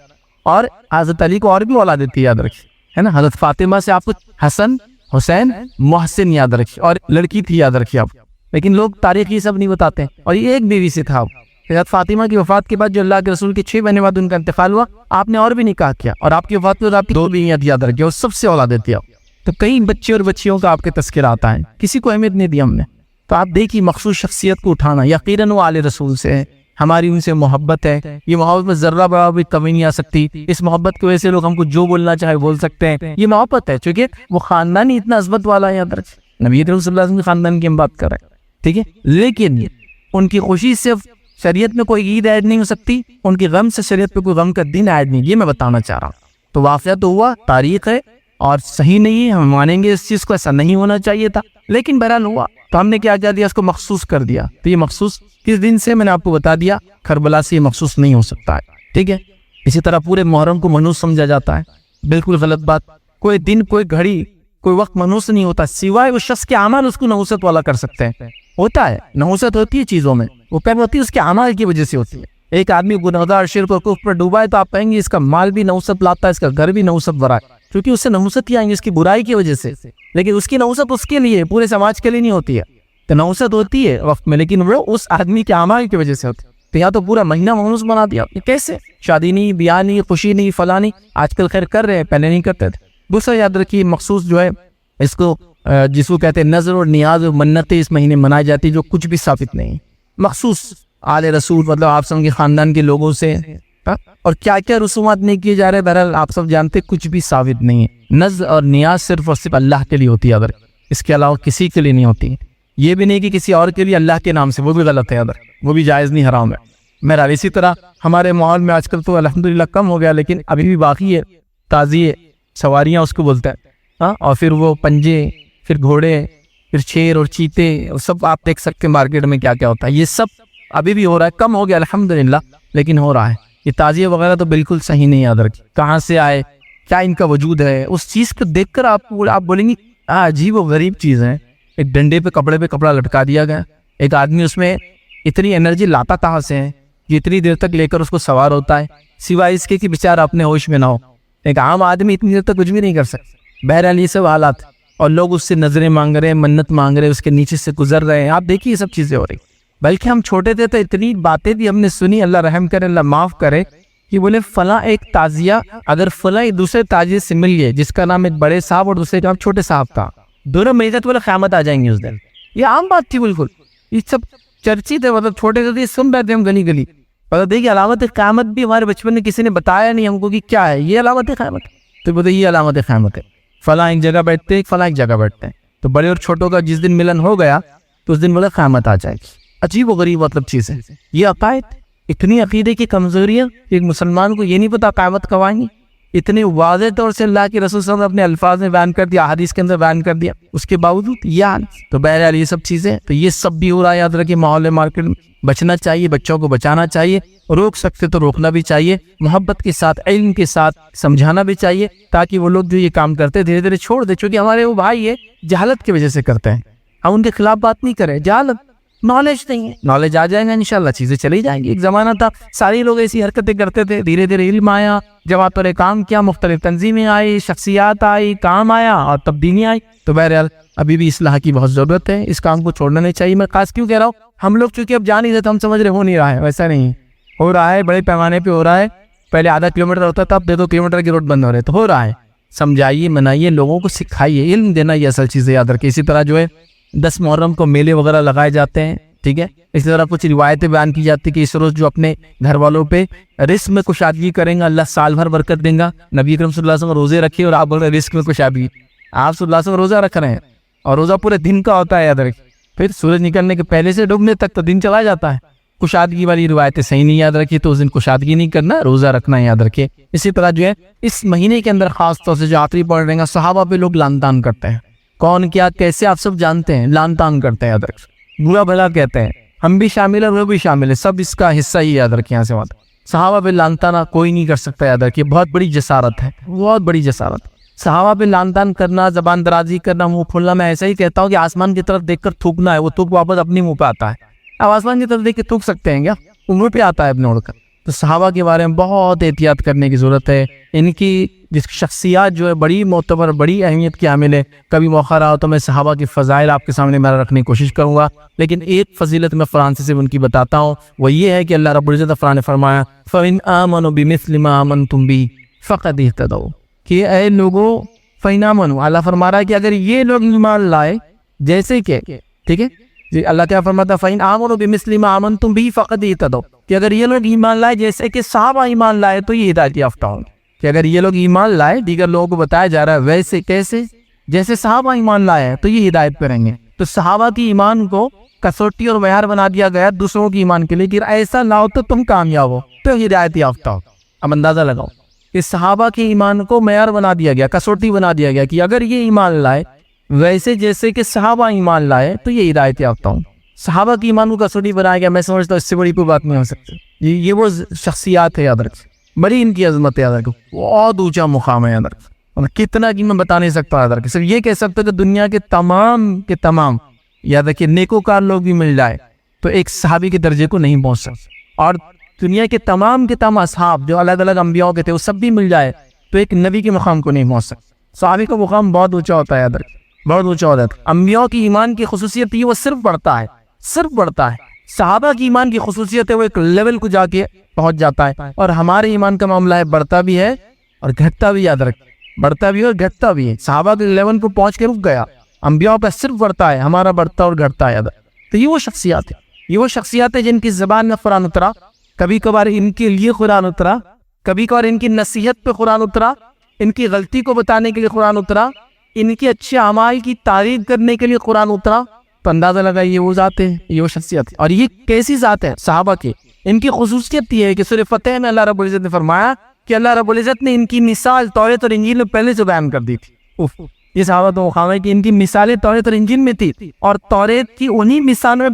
اور حضرت علی کو اور بھی اولادیں تھی، یاد رکھیے ہے نا، حضرت فاطمہ سے آپ کو حسن حسین محسن یاد رکھیے، اور لڑکی تھی یاد رکھیے آپ، لیکن لوگ تاریخ یہ سب نہیں بتاتے ہیں۔ اور یہ ایک بیوی سے تھا، حضرت فاطمہ کی وفات کے بعد جو اللہ کے رسول کے 6 مہینے بعد ان کا انتقال ہوا، آپ نے اور بھی نکاح کیا، اور آپ کی وفات میں آپ کی 2 بیویاں یاد رکھیے، اور سب سے اولادیں تھی آپ۔ تو کئی بچے اور بچیوں کا آپ کے تذکرہ آتا ہے، کسی کو اہمیت نہیں دی ہم نے۔ تو آپ دیکھیے مخصوص شخصیت کو اٹھانا، یقیناً وہ آل رسول سے ہے، ہماری ان سے محبت ہے، یہ محبت میں ذرہ برابر بھی کمی نہیں آ سکتی، اس محبت کی وجہ سے لوگ ہم کو جو بولنا چاہے بول سکتے ہیں، یہ محبت ہے، چونکہ وہ خاندان ہی اتنا عظمت والا ہے، یاد رکھیے نبی کریم صلی اللہ علیہ وسلم کے خاندان کی ہم بات کر رہے ہیں، ٹھیک ہے، لیکن ان کی خوشی سے شریعت میں کوئی عید ایڈ نہیں ہو سکتی، ان کی غم سے شریعت پہ کوئی غم کا دن ایڈ نہیں، یہ میں بتانا چاہ رہا ہوں۔ تو واقعہ تو ہوا، تاریخ ہے اور صحیح نہیں ہے، ہم مانیں گے اس چیز کو، ایسا نہیں ہونا چاہیے تھا، لیکن بہرحال ہوا، تو ہم نے کیا دیا، اس کو مخصوص کر دیا۔ تو یہ مخصوص کس دن سے میں نے آپ کو بتا دیا، کربلا سے یہ مخصوص نہیں ہو سکتا ہے، ٹھیک ہے۔ اسی طرح پورے محرم کو منحوس سمجھا جاتا ہے، بالکل غلط بات۔ کوئی دن، کوئی گھڑی، کوئی وقت منحوس نہیں ہوتا سوائے اس شخص کے اعمال اس کو نحوست والا کر سکتے ہیں. ہوتا ہے نحوست ہوتی ہے چیزوں میں, وہ کب ہوتی ہے اس کے اعمال کی وجہ سے ہوتی ہے. ایک آدمی گنہگار شرک اور کفر پر ڈوبا ہے تو آپ کہیں گے اس کا مال بھی نحوست لاتا ہے, اس کا گھر بھی نحوست بھرا ہے, کیونکہ اس سے نحوست ہی آئیں گی اس کی برائی کی وجہ سے. لیکن اس کی نحوست اس کے لیے, پورے سماج کے لیے نہیں ہوتی ہے. تو نحوست ہوتی ہے وقت میں, لیکن وہ اس آدمی کے اعمال کی وجہ سے ہوتی ہے. تو یہاں تو پورا مہینہ مانوس بنا دیا. کیسے؟ شادی نہیں, بیاہ نہیں, خوشی نہیں, فلاں نہیں. آج کل خیر کر رہے ہیں, پہلے نہیں کرتے تھے. دوسرا یاد رکھیے مخصوص جو ہے اس کو جس کو کہتے ہیں نظر اور نیاز اور منتیں اس مہینے منائی جاتی جو کچھ بھی ثابت نہیں. مخصوص آل رسول مطلب آپ سب کے خاندان کے لوگوں سے, اور کیا کیا رسومات نہیں کیے جا رہے, بہرحال آپ سب جانتے کچھ بھی ثابت نہیں ہے. نظر اور نیاز صرف اور صرف اللہ کے لیے ہوتی ہے, اگر اس کے علاوہ کسی کے لیے نہیں ہوتی. یہ بھی نہیں کہ کسی اور کے لیے اللہ کے نام سے, وہ بھی غلط ہے, اگر وہ بھی جائز نہیں, حرام ہے. میرا اسی طرح ہمارے ماحول میں آج کل تو الحمدللہ کم ہو گیا, لیکن ابھی بھی باقی ہے تازیے سواریاں اس کو بولتے ہیں, اور پھر وہ پنجے, پھر گھوڑے, پھر شیر اور چیتے, سب آپ دیکھ سکتے ہیں مارکیٹ میں کیا کیا ہوتا ہے. یہ سب ابھی بھی ہو رہا ہے, کم ہو گیا الحمدللہ, لیکن ہو رہا ہے. یہ تعزیے وغیرہ تو بالکل صحیح نہیں یاد رکھیں, کہاں سے آئے, کیا ان کا وجود ہے. اس چیز کو دیکھ کر آپ بولیں گے عجیب و غریب چیز ہے. ایک ڈنڈے پہ کپڑے پہ کپڑا لٹکا دیا گیا, ایک آدمی اس میں اتنی انرجی لاتا کہاں سے ہے کہ اتنی دیر تک لے کر اس کو سوار ہوتا ہے, سوائے اس کے کہ بیچارہ اپنے ہوش میں نہ ہو. ایک عام آدمی اتنی دیر تک کچھ بھی نہیں کر سکتا. بہرحال یہ سب حالات, اور لوگ اس سے نظریں مانگ رہے ہیں, منت مانگ رہے ہیں, اس کے نیچے سے گزر رہے ہیں. آپ دیکھیے یہ سب چیزیں ہو رہی. بلکہ ہم چھوٹے تھے تو اتنی باتیں بھی ہم نے سنی, اللہ رحم کرے, اللہ معاف کرے, کہ بولے فلاں ایک تعزیہ اگر فلاں دوسرے تعزیے سے مل گئے جس کا نام ایک بڑے صاحب اور دوسرے کا نام چھوٹے صاحب تھا, دونوں مل جائے تو بولے قیامت آ جائیں گے اس دن. یہ عام بات تھی بالکل. یہ سب چرچی تھے, مطلب چھوٹے تھے سن رہے تھے ہم گلی گلی. مطلب دیکھیے علامت قیامت بھی ہمارے بچپن میں کسی نے بتایا نہیں ہم کو کہ کیا ہے یہ علامت قیامت. تو بولتے یہ علامت قیامت ہے, فلاں ایک جگہ بیٹھتے ہیں, فلاں ایک جگہ بیٹھتے ہیں. تو بڑے اور چھوٹوں کا جس دن ملن ہو گیا تو اس دن بولے قیامت آ جائے گی. عجیب و غریب مطلب چیز ہے یہ عقائد. اتنی عقیدے کی کمزوریاں ایک مسلمان کو یہ نہیں پتا قیامت کب آئیں گی. اتنے واضح طور سے اللہ کے رسول صلی اللہ علیہ وسلم نے اپنے الفاظ میں بیان کر دیا, حدیث کے اندر بیان کر دیا, اس کے باوجود یاد. تو بہرحال یہ سب چیزیں, تو یہ سب بھی ہو رہا ہے. یاد رکھیں ماحول مارکیٹ میں بچنا چاہیے, بچوں کو بچانا چاہیے, روک سکتے تو روکنا بھی چاہیے, محبت کے ساتھ علم کے ساتھ سمجھانا بھی چاہیے, تاکہ وہ لوگ جو یہ کام کرتے دھیرے دھیرے چھوڑ دیں. چونکہ ہمارے وہ بھائی ہے جہالت کی وجہ سے کرتے ہیں, ہم ان کے خلاف بات نہیں کریں. جہالت, نالج نہیں ہے, نالج آ جائے گا انشاءاللہ چیزیں چلی جائیں گی. ایک زمانہ تھا سارے لوگ ایسی حرکتیں کرتے تھے, دھیرے دھیرے علم آیا, جماعتوں نے کام کیا, مختلف تنظیمیں آئی, شخصیات آئی, کام آیا اور تبدیلیاں آئی. تو بہرحال ابھی بھی اصلاح کی بہت ضرورت ہے, اس کام کو چھوڑنا نہیں چاہیے. میں خاص کیوں کہہ رہا ہوں, ہم لوگ چونکہ اب جان نہیں دیتے, ہم سمجھ رہے ہو نہیں رہا ہے, ویسا نہیں ہو رہا ہے, بڑے پیمانے پہ ہو رہا ہے. پہلے آدھا کلومیٹر ہوتا تھا, اب 2 کلومیٹر کی روڈ بند ہو رہے, تو ہو رہا ہے. سمجھائیے, منائیے, لوگوں کو سکھائیے, علم دینا یہ اصل چیز ہے. یاد رکھیں اسی طرح جو ہے 10 محرم کو میلے وغیرہ لگائے جاتے ہیں, ٹھیک ہے. اسی طرح کچھ روایتیں بیان کی جاتی کہ اس روز جو اپنے گھر والوں پہ رزق میں کشادگی کریں گا اللہ سال بھر برکت دیں گا. نبی اکرم صلی اللہ علیہ وسلم روزے رکھے اور آپ بول رہے ہیں رزق میں کشادگی. آپ صلی اللہ علیہ وسلم روزہ رکھ رہے ہیں, اور روزہ پورے دن کا ہوتا ہے. یاد رکھیں پھر سورج نکلنے کے پہلے سے ڈوبنے تک تو دن چلا جاتا ہے. کشادگی والی روایتیں صحیح نہیں, یاد رکھیے. تو اس دن کشادگی نہیں کرنا, روزہ رکھنا ہے, یاد رکھیے. اسی طرح جو ہے اس مہینے کے اندر خاص طور سے جو آخری پڑھ رہے ہیں صحابہ پہ لوگ لان تان کرتے ہیں. کون کیا کیسے آپ سب جانتے ہیں, لان تان کرتے ہیں. یاد رکھیں برا بھلا کہتے ہیں, ہم بھی شامل ہیں, وہ بھی شامل ہے, سب اس کا حصہ ہی. یاد رکھیں یہاں سے بات, صحابہ پہ لان تان کوئی نہیں کر سکتا. یاد رکھیے بہت بڑی جسارت ہے, بہت بڑی جسارت. صحابہ پہ لان تان کرنا, زبان درازی کرنا, منہ پھولنا, میں ایسا ہی کہتا ہوں کہ آسمان کی طرف دیکھ کر تھوکنا ہے, وہ تھوک واپس اپنے منہ پہ آتا ہے. اب آسمان کی طرف دیکھ کے تھوک سکتے ہیں کیا, منہ پہ آتا ہے اپنے اڑ کر. تو صحابہ کے بارے میں بہت احتیاط کرنے کی ضرورت ہے. ان کی جس شخصیات جو ہے بڑی معتبر, بڑی اہمیت کی حامل ہے. کبھی موقع رہا تو میں صحابہ کی فضائل آپ کے سامنے میں رکھنے کی کوشش کروں گا, لیکن ایک فضیلت میں قرآن سے ان کی بتاتا ہوں. وہ یہ ہے کہ اللہ رب العزت قرآن نے فرمایا فَإِنْ آمَنُوا بِمِثْلِ مَا آمَنْتُمْ بِهِ فَقَدِ اهْتَدَوْا, کہ اے لوگوں فَإِنْ آمَنُوا, اللہ فرما رہا ہے کہ اگر یہ لوگ ایمان لائے جیسے کہ, ٹھیک ہے جی, اللہ کیا فرماتا ہے فَإِنْ آمَنُوا بِمِثْلِ مَا آمَنْتُمْ بِهِ فَقَدِ اهْتَدَوْا, کہ اگر یہ لوگ ایمان لائے جیسے کہ صحابہ ایمان لائے تو یہ ہدایت یافتہ ہوں. کہ اگر یہ لوگ ایمان لائے, دیگر لوگوں کو بتایا جا رہا ہے ویسے کیسے, جیسے صحابہ ایمان لائے ہیں تو یہ ہدایت پہ رہیں گے. تو صحابہ کی ایمان کو کسوٹی اور معیار بنا دیا گیا دوسروں کی ایمان کے لیے کہ ایسا لاؤ تو تم کامیاب ہو, تو ہدایت یافتہ ہو. اب اندازہ لگاؤ کہ صحابہ کے ایمان کو معیار بنا دیا گیا, کسوٹی بنا دیا گیا کہ اگر یہ ایمان لائے ویسے جیسے کہ صحابہ ایمان لائے تو یہ ہدایت یافتہ ہوں. صحابہ کی ایمان کو کسوٹی بنایا گیا, میں سمجھتا ہوں اس سے بڑی کوئی بات نہیں ہو سکتی. یہ وہ شخصیات ہے, یاد رکھ, بڑی ان کی عظمت ہے, یاد رکھو, بہت اونچا مقام ہے. یاد رکھ اور کتنا کہ میں بتا نہیں سکتا حضرت، صرف یہ کہہ سکتا کہ دنیا کے تمام یا دیکھیے نیکوکار لوگ بھی مل جائے تو ایک صحابی کے درجے کو نہیں پہنچ سکتے، اور دنیا کے تمام اصحاب جو الگ الگ انبیاء کے تھے وہ سب بھی مل جائے تو ایک نبی کے مقام کو نہیں پہنچ سکتے۔ صحابی کا مقام بہت اونچا ہوتا ہے حضرت، بہت اونچا ہوتا ہے۔ انبیاء کی ایمان کی خصوصیت یہ وہ صرف بڑھتا ہے، صحابہ کی ایمان کی خصوصیت ہے وہ ایک لیول کو جا کے پہنچ جاتا ہے، اور ہمارے ایمان کا معاملہ ہے بڑھتا بھی ہے اور گھٹتا بھی، یاد رکھ، بڑھتا بھی ہے اور گھٹتا بھی ہے۔ صحابہ کے لیول کو پہنچ کے رک گیا، انبیاء کا صرف بڑھتا ہے، ہمارا بڑھتا اور گھٹتا ہے۔ تو یہ وہ شخصیات ہیں جن کی زبان میں قرآن اترا، کبھی کبھار ان کے لیے قرآن اترا، کبھی کبھار ان کی نصیحت پہ قرآن اترا، ان کی غلطی کو بتانے کے لیے قرآن اترا، ان کے اچھے اعمال کی تعریف کرنے کے لیے قرآن اترا، تو اندازہ لگائیے یہ وہ ذات ہے، یہ وہ شخصیت ہے۔ اور یہ کیسی ذات ہے صحابہ کی؟ ان کی خصوصیت یہ ہے کہ سورہ فتح میں اللہ رب العزت نے فرمایا کہ اللہ رب العزت نے ان کی مثال توریت اور انجیل میں پہلے سے بیان کر دی تھی۔ یہ صحابہ تو مقام ہے کہ ان کی مثالیں توریت اور انجیل میں تھی، اور توریت کی انہی مثالوں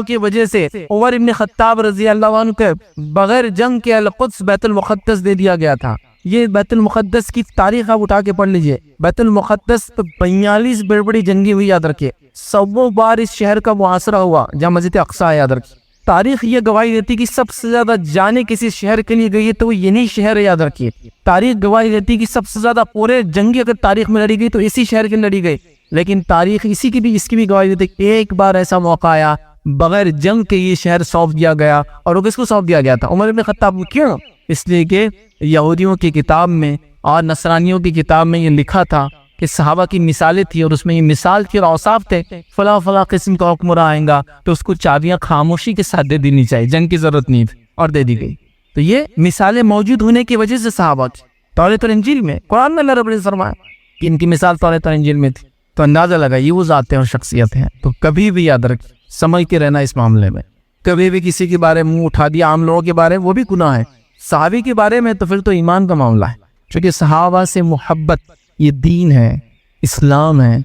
کی وجہ سے عمر ابن خطاب رضی اللہ عنہ کے بغیر جنگ کے القدس بیت المقدس دے دیا گیا تھا۔ یہ بیت المقدس کی تاریخ آپ اٹھا کے پڑھ لیجئے، بیت المقدس پہ 42 بڑی بڑی جنگیں ہوئی، یاد رکھیے، 100 بار اس شہر کا محاصرہ ہوا جہاں مسجد اقصی ہے، یاد رکھیے۔ تاریخ یہ گواہی دیتی کہ سب سے زیادہ جانیں کسی شہر کے لیے گئی ہے تو وہ یہی شہر ہے، یاد رکھیے۔ تاریخ گواہی دیتی کہ سب سے زیادہ پورے جنگیں اگر تاریخ میں لڑی گئی تو اسی شہر کے لڑی گئی، لیکن تاریخ اس کی بھی گواہی دیتی کہ ایک بار ایسا موقع آیا بغیر جنگ کے یہ شہر سونپ دیا گیا، اور وہ کس کو سونپ دیا گیا تھا؟ عمر بن خطاب کو۔ کیوں؟ اس لیے کہ یہودیوں کی کتاب میں اور نصرانیوں کی کتاب میں یہ لکھا تھا کہ صحابہ کی مثالیں تھی، اور اس میں یہ مثال تھی اور اوصاف تھے، فلاں قسم کا حکمراں آئے گا تو اس کو چابیاں خاموشی کے ساتھ دے دینی چاہیے، جنگ کی ضرورت نہیں تھی، اور دے دی گئی۔ تو یہ مثالیں موجود ہونے کی وجہ سے صحابہ کی توریت اور انجیل میں، قرآن میں اللہ رب العزت فرمایا کہ ان کی مثال توریت اور انجیل میں تھی، تو اندازہ لگا یہ وہ ذاتیں اور شخصیت ہیں۔ تو کبھی بھی یاد رکھ، سمجھ کے رہنا اس معاملے میں، کبھی بھی کسی کے بارے میں منہ اٹھا دیا عام لوگوں کے بارے میں، وہ بھی گناہ ہے۔ صحابی کے بارے میں تو پھر تو ایمان کا معاملہ ہے، چونکہ صحابہ سے محبت یہ دین ہے، اسلام ہے،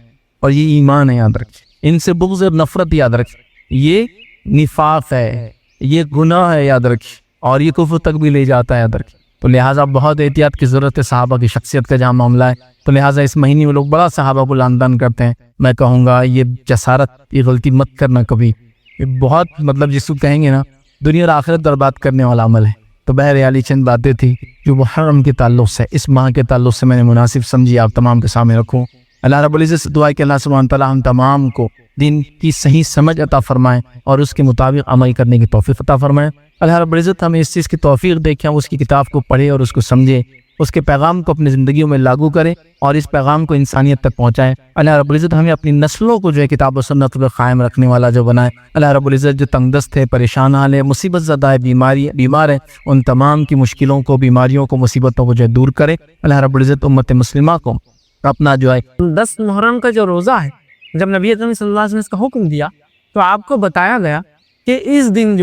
اور یہ ایمان ہے، یاد رکھ۔ ان سے بغض اور نفرت، یاد رکھ، یہ نفاق ہے، یہ گناہ ہے، یاد رکھ، اور یہ کفر تک بھی لے جاتا ہے، یاد رکھ۔ تو لہٰذا بہت احتیاط کی ضرورت ہے صحابہ کی شخصیت کا جہاں معاملہ ہے۔ تو لہٰذا اس مہینے میں لوگ بڑا صحابہ کو لعن کرتے ہیں، میں کہوں گا یہ جسارت، یہ غلطی مت کرنا کبھی، یہ بہت جس کو کہیں گے نا دنیا اور آخرت برباد کرنے والا عمل ہے۔ تو بہرحال یہ چند باتیں تھی جو محرم کے تعلق سے، اس ماہ کے تعلق سے میں نے مناسب سمجھی آپ تمام کے سامنے رکھوں۔ اللہ رب العزت سے دعا ہے کہ اللہ سبحانہ تعالیٰ ہم تمام کو دین کی صحیح سمجھ عطا فرمائے اور اس کے مطابق عمل کرنے کی توفیق عطا فرمائے۔ اللہ رب العزت ہمیں اس چیز کی توفیق دے کہ ہم اس کی کتاب کو پڑھیں اور اس کو سمجھیں، اس کے پیغام کو اپنی زندگیوں میں لاگو کریں اور اس پیغام کو انسانیت تک پہنچائیں۔ اللہ رب العزت ہمیں اپنی نسلوں کو کتاب و سنت پر قائم رکھنے والا بنائے۔ اللہ رب العزت جو تنگ دست ہے، پریشان حال ہے، مصیبت زدہ ہے، بیمار ہے، ان تمام کی مشکلوں کو، بیماریوں کو، مصیبتوں کو دور کرے۔ اللہ رب العزت امت مسلمہ کو اپنا 10 محرم کا روزہ ہے، جب نبی اکرم صلی اللہ علیہ وسلم نے اس کا حکم دیا تو آپ کو بتایا گیا کہ اس دن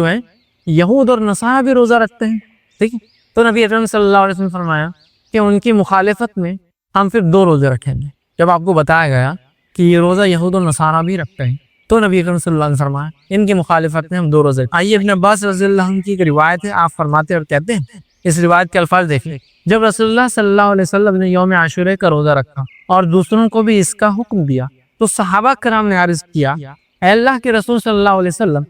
یہود اور نصارہ بھی روزہ رکھتے ہیں، ٹھیک ہے؟ تو نبی اکرم صلی اللہ علیہ وسلم فرمایا کہ ان کی مخالفت میں ہم پھر 2 روزے رکھیں گے۔ جب آپ کو بتایا گیا کہ یہ روزہ یہود اور نصارہ بھی رکھتے ہیں تو نبی اکرم صلی اللہ علیہ وسلم فرمایا ان کی مخالفت میں ہم 2 روزے۔ آئیے ابن عباس رضی اللہ عنہ کی ایک روایت ہے، آپ فرماتے اور کہتے ہیں، اس روایت کے الفاظ دیکھیں، جب رسول اللہ صلی اللہ علیہ وسلم نے یوم عاشورہ کا روزہ رکھا اور دوسروں کو بھی اس کا حکم دیا تو صحابہ کرام نے عرض کیا، اے اللہ کے رسول صلی اللہ علیہ وسلم،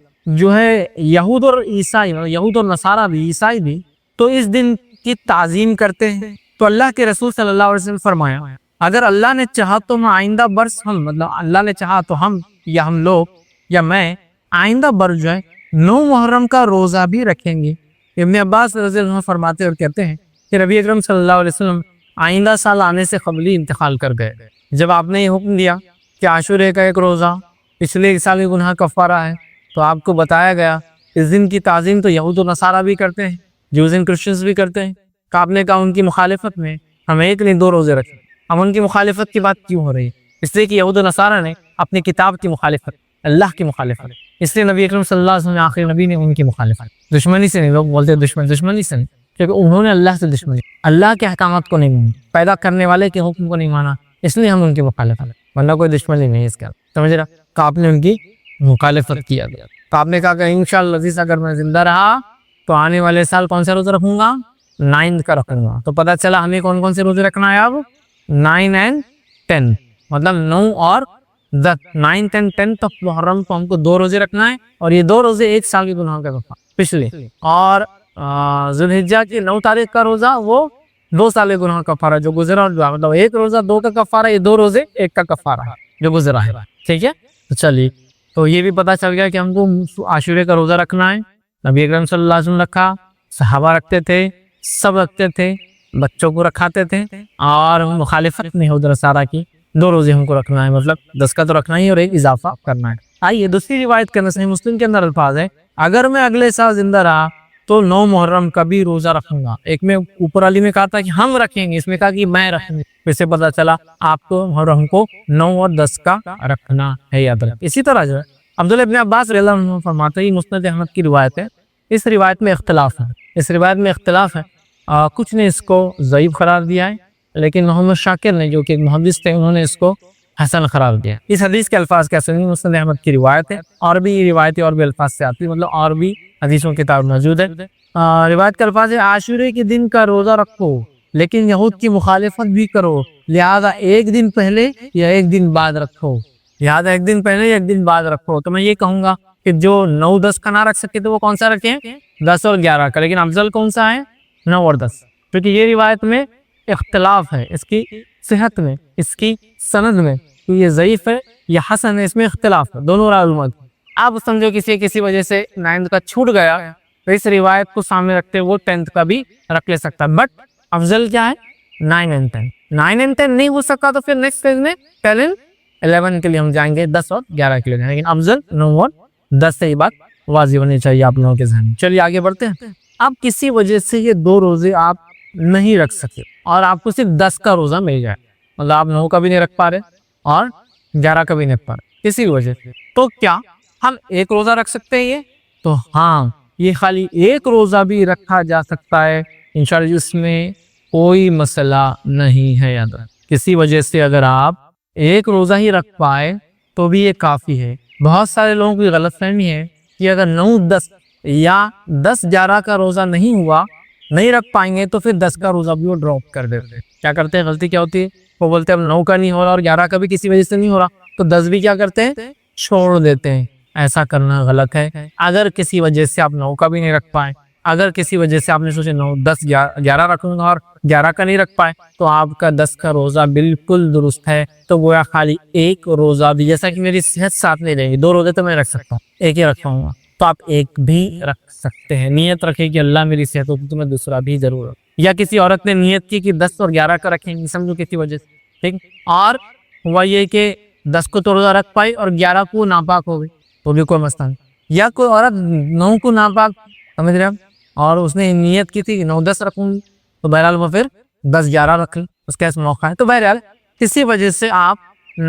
یہود اور نصارہ بھی، عیسائی بھی تو اس دن کی تعظیم کرتے ہیں۔ تو اللہ کے رسول صلی اللہ علیہ وسلم فرمایا، اگر اللہ نے چاہا تو میں آئندہ برس اللہ نے چاہا تو ہم لوگ یا میں آئندہ برس 9 محرم کا روزہ بھی رکھیں گے۔ ابن عباس رضی اللہ عنہ فرماتے اور کہتے ہیں کہ نبی اکرم صلی اللہ علیہ وسلم آئندہ سال آنے سے قبل ہی انتقال کر گئے۔ جب آپ نے یہ حکم دیا کہ عاشورہ کا ایک روزہ پچھلے 1 سال کے گناہ کفارہ ہے، تو آپ کو بتایا گیا اس دن کی تعظیم تو یہود و نصارہ بھی کرتے ہیں، جوز کرسچنز بھی کرتے ہیں۔ کہ آپ نے کہا ان کی مخالفت میں ہم 1 نہیں 2 روزے رکھیں۔ اب ان کی مخالفت کی بات کیوں ہو رہی ہے؟ اس لیے کہ یہود و نصارہ نے اپنی کتاب کی مخالفت، اللہ کی مخالفت، اس لیے نبی اکرم صلی اللہ علیہ وسلم آخری نبی نے ان کی مخالفت، دشمنی سے نہیں، لوگ بولتے ہیں دشمنی سے نہیں، کیونکہ انہوں نے اللہ سے دشمنی، اللہ کے احکامات کو نہیں مانا، پیدا کرنے والے کے حکم کو نہیں مانا، اس لیے ہم ان کی مخالفت، ورنہ کوئی دشمنی نہیں ہے اس کا، سمجھ رہا؟ کہ آپ نے ان کی مخالفت کیا گیا، تو آپ نے کہا کہ انشاءاللہ عزیز اگر میں زندہ رہا تو آنے والے سال کون سا روزہ رکھوں گا؟ 9 کا رکھوں گا. تو پتہ چلا ہمیں کون کون سے روزے رکھنا ہے اب 9 and 10, مطلب 9 اور 10, 9, 10, 10 تک محرم کو ہم کو 2 روزے رکھنا ہے, اور یہ 2 روزے 1 سال کے گناہوں کا کفارہ پچھلے. اور ذی الحجہ کی 9 تاریخ کا روزہ وہ 2 سال کے گناہوں کا کفارہ جو گزرا, اور مطلب 1 روزہ 2 کا کفارہ, یہ 2 روزے 1 کا کفارہ ہے جو گزرا ہے. ٹھیک ہے, تو چلیے, تو یہ بھی پتہ چل گیا کہ ہم کو عاشورے کا روزہ رکھنا ہے. نبی اکرم صلی اللہ علیہ وسلم رکھا, صحابہ رکھتے تھے, سب رکھتے تھے, بچوں کو رکھاتے تھے, اور مخالفت نہیں ادھر سارا کی 2 روزے ہم کو رکھنا ہے, مطلب 10 کا تو رکھنا ہی اور 1 اضافہ کرنا ہے. آئیے دوسری روایت کے اندر صحیح مسلم کے اندر الفاظ ہے, اگر میں اگلے سال زندہ رہا تو 9 محرم کا بھی روزہ رکھوں گا. ایک میں اوپر والی میں کہا تھا کہ ہم رکھیں گے, اس میں کہا کہ میں رکھوں گا. اس سے پتہ چلا آپ کو محرم کو 9 اور 10 کا رکھنا ہے, یاد رکھیں. اسی طرح جو ہے عبداللہ ابن عباس رضی اللہ عنہ فرماتے ہیں, یہ مسند احمد کی روایت ہے, اس روایت میں اختلاف ہے, کچھ نے اس کو ضعیف قرار دیا ہے, لیکن محمد شاکر نے جو کہ ایک محدث تھے انہوں نے اس کو حسن قرار دیا. اس حدیث کے الفاظ کیسے ہیں؟ مسند احمد کی روایت ہے, اور بھی یہ روایتیں اور بھی الفاظ سے آتی ہیں, مطلب اور بھی حدیثوں کی کتاب موجود ہے. روایت کے الفاظ ہے, عاشورے کے دن کا روزہ رکھو لیکن یہود کی مخالفت بھی کرو, لہذا 1 دن پہلے یا 1 دن بعد رکھو. تو میں یہ کہوں گا کہ جو 9 10 کا نہ رکھ سکے تو وہ کون سا رکھیں, 10 اور 11 کا, لیکن افضل کون سا ہے 9 اور 10, کیونکہ یہ روایت میں اختلاف ہے, اس کی صحت میں, اس کی سند میں, کہ یہ ضعیف ہے یا حسن ہے, اس میں اختلاف ہے دونوں علماء. آپ سمجھو کسی وجہ سے 9 کا چھوٹ گیا تو اس روایت کو سامنے رکھتے وہ 10 کا بھی رکھ لے سکتا ہے, بٹ افضل کیا ہے 9 and 10. 9 and 10 نہیں ہو سکا تو پھر نیکسٹ فیز میں 10 and 11 کے لیے ہم جائیں گے, 10 اور 11 کے لیے جائیں گے, لیکن افضل 9 اور 10 سے یہ بات واضح ہونی چاہیے آپ لوگوں کے ذہن میں. چلیے آگے بڑھتے ہیں. اب کسی وجہ سے یہ 2 روزے آپ نہیں رکھ سکتے اور آپ کو صرف 10 کا روزہ مل جائے, مطلب آپ 9 کا بھی نہیں رکھ پا رہے اور 11 کا بھی نہیں رکھ پا رہے کسی وجہ سے, تو کیا ہم 1 روزہ رکھ سکتے ہیں؟ یہ تو ہاں, یہ خالی 1 روزہ بھی رکھا جا سکتا ہے انشاءاللہ, اس میں کوئی مسئلہ نہیں ہے. یاد رکھ, کسی وجہ سے اگر آپ 1 روزہ ہی رکھ پائے تو بھی یہ کافی ہے. بہت سارے لوگوں کی غلط فہمی ہے کہ اگر 9 10 یا 10 11 کا روزہ نہیں ہوا, نہیں رکھ پائیں گے تو پھر 10 کا روزہ بھی وہ ڈراپ کر دیتے ہیں. کیا کرتے ہیں, غلطی کیا ہوتی ہے, وہ بولتے ہیں اب 9 کا نہیں ہو رہا اور 11 کا بھی کسی وجہ سے نہیں ہو رہا تو 10 بھی کیا کرتے ہیں, چھوڑ دیتے ہیں. ایسا کرنا غلط ہے. اگر کسی وجہ سے آپ 9 کا بھی نہیں رکھ پائے, اگر کسی وجہ سے آپ نے سوچے 9 10 11 رکھوں گا اور 11 کا نہیں رکھ پائے, تو آپ کا 10 کا روزہ بالکل درست ہے. تو گویا خالی 1 روزہ بھی, جیسا کہ میری صحت ساتھ نہیں رہے گی, 2 روزے تو میں رکھ سکتا ہوں, 1 ہی رکھاؤں گا, تو آپ 1 بھی رکھ سکتے ہیں. نیت رکھے کہ اللہ میری صحت ہو تو میں دوسرا بھی ضرور رکھوں. یا کسی عورت نے نیت کی کہ 10 اور 11 کا رکھیں گے, سمجھو کسی وجہ سے, ٹھیک, اور ہوا یہ کہ 10 کو تو روزہ رکھ پائی اور 11 کو ناپاک ہو گئی تو بھی کوئی مسئلہ نہیں. یا کوئی عورت 9 کو ناپاک, سمجھ رہے ہیں, اور اس نے نیت کی تھی کہ 9 10 رکھوں گی, تو بہرحال وہ پھر 10 11 رکھ لیں, اس کا اس موقع ہے. تو بہرحال کسی وجہ سے آپ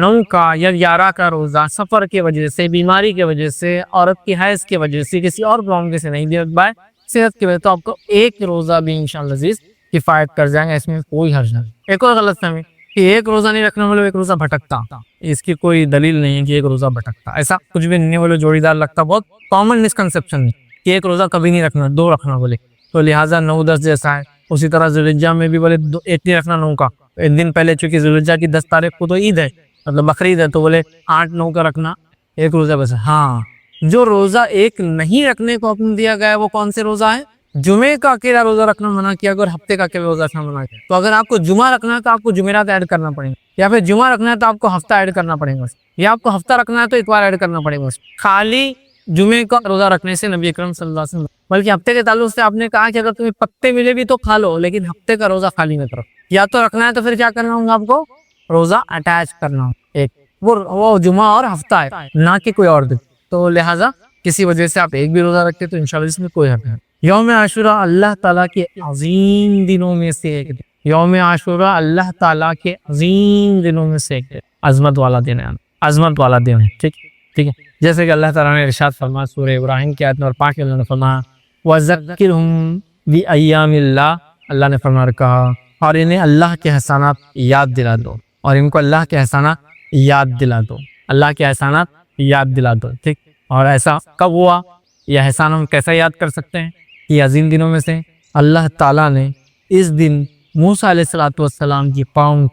9 کا یا 11 کا روزہ سفر کی وجہ سے, بیماری کی وجہ سے, عورت کی حیض کی وجہ سے, کسی اور پرابلم سے نہیں دے پائے, صحت کی وجہ, تو آپ کو 1 روزہ بھی انشاءاللہ عزیز کفایت کر جائیں گے, اس میں کوئی حرج نہیں. ایک اور غلط فہمی کہ 1 روزہ نہیں رکھنا والے 1 روزہ بھٹکتا, اس کی کوئی دلیل نہیں ہے کہ 1 روزہ بھٹکتا, ایسا کچھ بھی نہیں. والے جوڑی دار لگتا, بہت کامن مسکنسیپشن ہے کہ 1 روزہ کبھی نہیں رکھنا, 2 رکھنا بولے, تو لہٰذا 9 10 جیسا ہے. اسی طرح ذی الحجہ میں بھی بولے 1 نہیں رکھنا 9 کا, 1 دن پہلے, چونکہ ذی الحجہ کی 10 تاریخ کو تو عید ہے, مطلب بقرعید ہے, تو بولے 8 9 کا رکھنا 1 روزہ بس. ہاں, جو روزہ 1 نہیں رکھنے کو حکم دیا گیا ہے وہ کون سے روزہ ہے؟ جمعے کا اکیلا روزہ رکھنا منع کیا گیا اور ہفتے کا اکیلا روزہ رکھنا منع کیا. تو اگر آپ کو جمعہ رکھنا ہے تو آپ کو جمعرات ایڈ کرنا پڑے گا, یا پھر جمعہ رکھنا ہے تو آپ کو ہفتہ ایڈ کرنا پڑے گا, یا آپ کو ہفتہ رکھنا ہے تو اتوار ایڈ کرنا پڑے گا. خالی جمعے کا روزہ رکھنے سے نبی اکرم صلی اللہ علیہ وسلم, بلکہ ہفتے کے تعلق سے آپ نے کہا کہ اگر تمہیں پتے ملے بھی تو کھا لو, لیکن ہفتے کا روزہ خالی مت رکھو. یا تو رکھنا ہے تو پھر کیا کرنا ہوگا, آپ کو روزہ اٹیچ کرنا ہوگا, ایک وہ جمعہ اور ہفتہ ہے, نہ کہ کوئی اور دن. تو لہٰذا کسی وجہ سے آپ 1 بھی روزہ رکھتے تو انشاءاللہ اس میں کوئی حرج نہیں. یوم عاشورہ اللہ تعالیٰ کے عظیم دنوں میں سے ایک, یوم عاشورہ اللہ تعالیٰ کے عظیم دنوں میں سے ایک, عظمت والا دن ہے, عظمت والا دن ہے. ٹھیک ہے, جیسے کہ اللہ تعالیٰ نے ارشاد فرمایا سورہ ابراہیم کی آیت نمبر 5 میں, اللہ نے فرمایا وَذَكِّرْهُمْ بِأَيَّامِ اللَّهِ, اللہ نے فرمایا کہا اور انہیں اللہ کے احسانات یاد دلا دو, اور ان کو اللہ کے احسانات یاد دلا دو, اللہ کے احسانات یاد دلا دو. ٹھیک, اور ایسا کب ہوا, یہ احسان ہم کیسا یاد کر سکتے ہیں؟ یہ عظیم دنوں میں سے اللہ تعالیٰ نے اس دن موسیٰ علیہ السلام کی قوم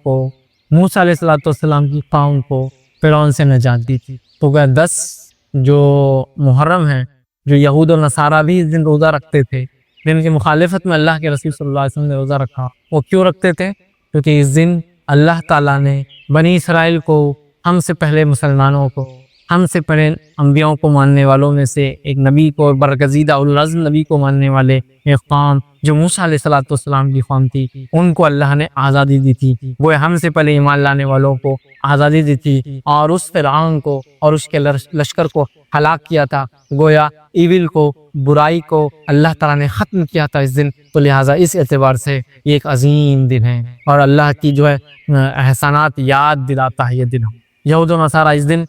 کو فرعون سے نجات دی تھی. تو گیا 10 جو محرم ہے، جو یہود و نصارہ بھی اس دن روزہ رکھتے تھے، جن کی مخالفت میں اللہ کے رسول صلی اللہ علیہ وسلم نے روزہ رکھا. وہ کیوں رکھتے تھے؟ کیونکہ اس دن اللہ تعالیٰ نے بنی اسرائیل کو، ہم سے پہلے مسلمانوں کو، ہم سے پہلے انبیاءوں کو ماننے والوں میں سے ایک نبی کو، برگزیدہ اولوالعزم نبی کو ماننے والے ایک قوم جو موسیٰ علیہ السلام کی قوم تھی، ان کو اللہ نے آزادی دی تھی. وہ ہم سے پہلے ایمان لانے والوں کو آزادی دی تھی، اور اس فرعون کو اور اس کے لشکر کو ہلاک کیا تھا. گویا ایول کو، برائی کو اللہ تعالیٰ نے ختم کیا تھا اس دن. تو لہٰذا اس اعتبار سے یہ ایک عظیم دن ہے، اور اللہ کی جو ہے احسانات یاد دلاتا ہے یہ دن. یہود و نصارہ اس دن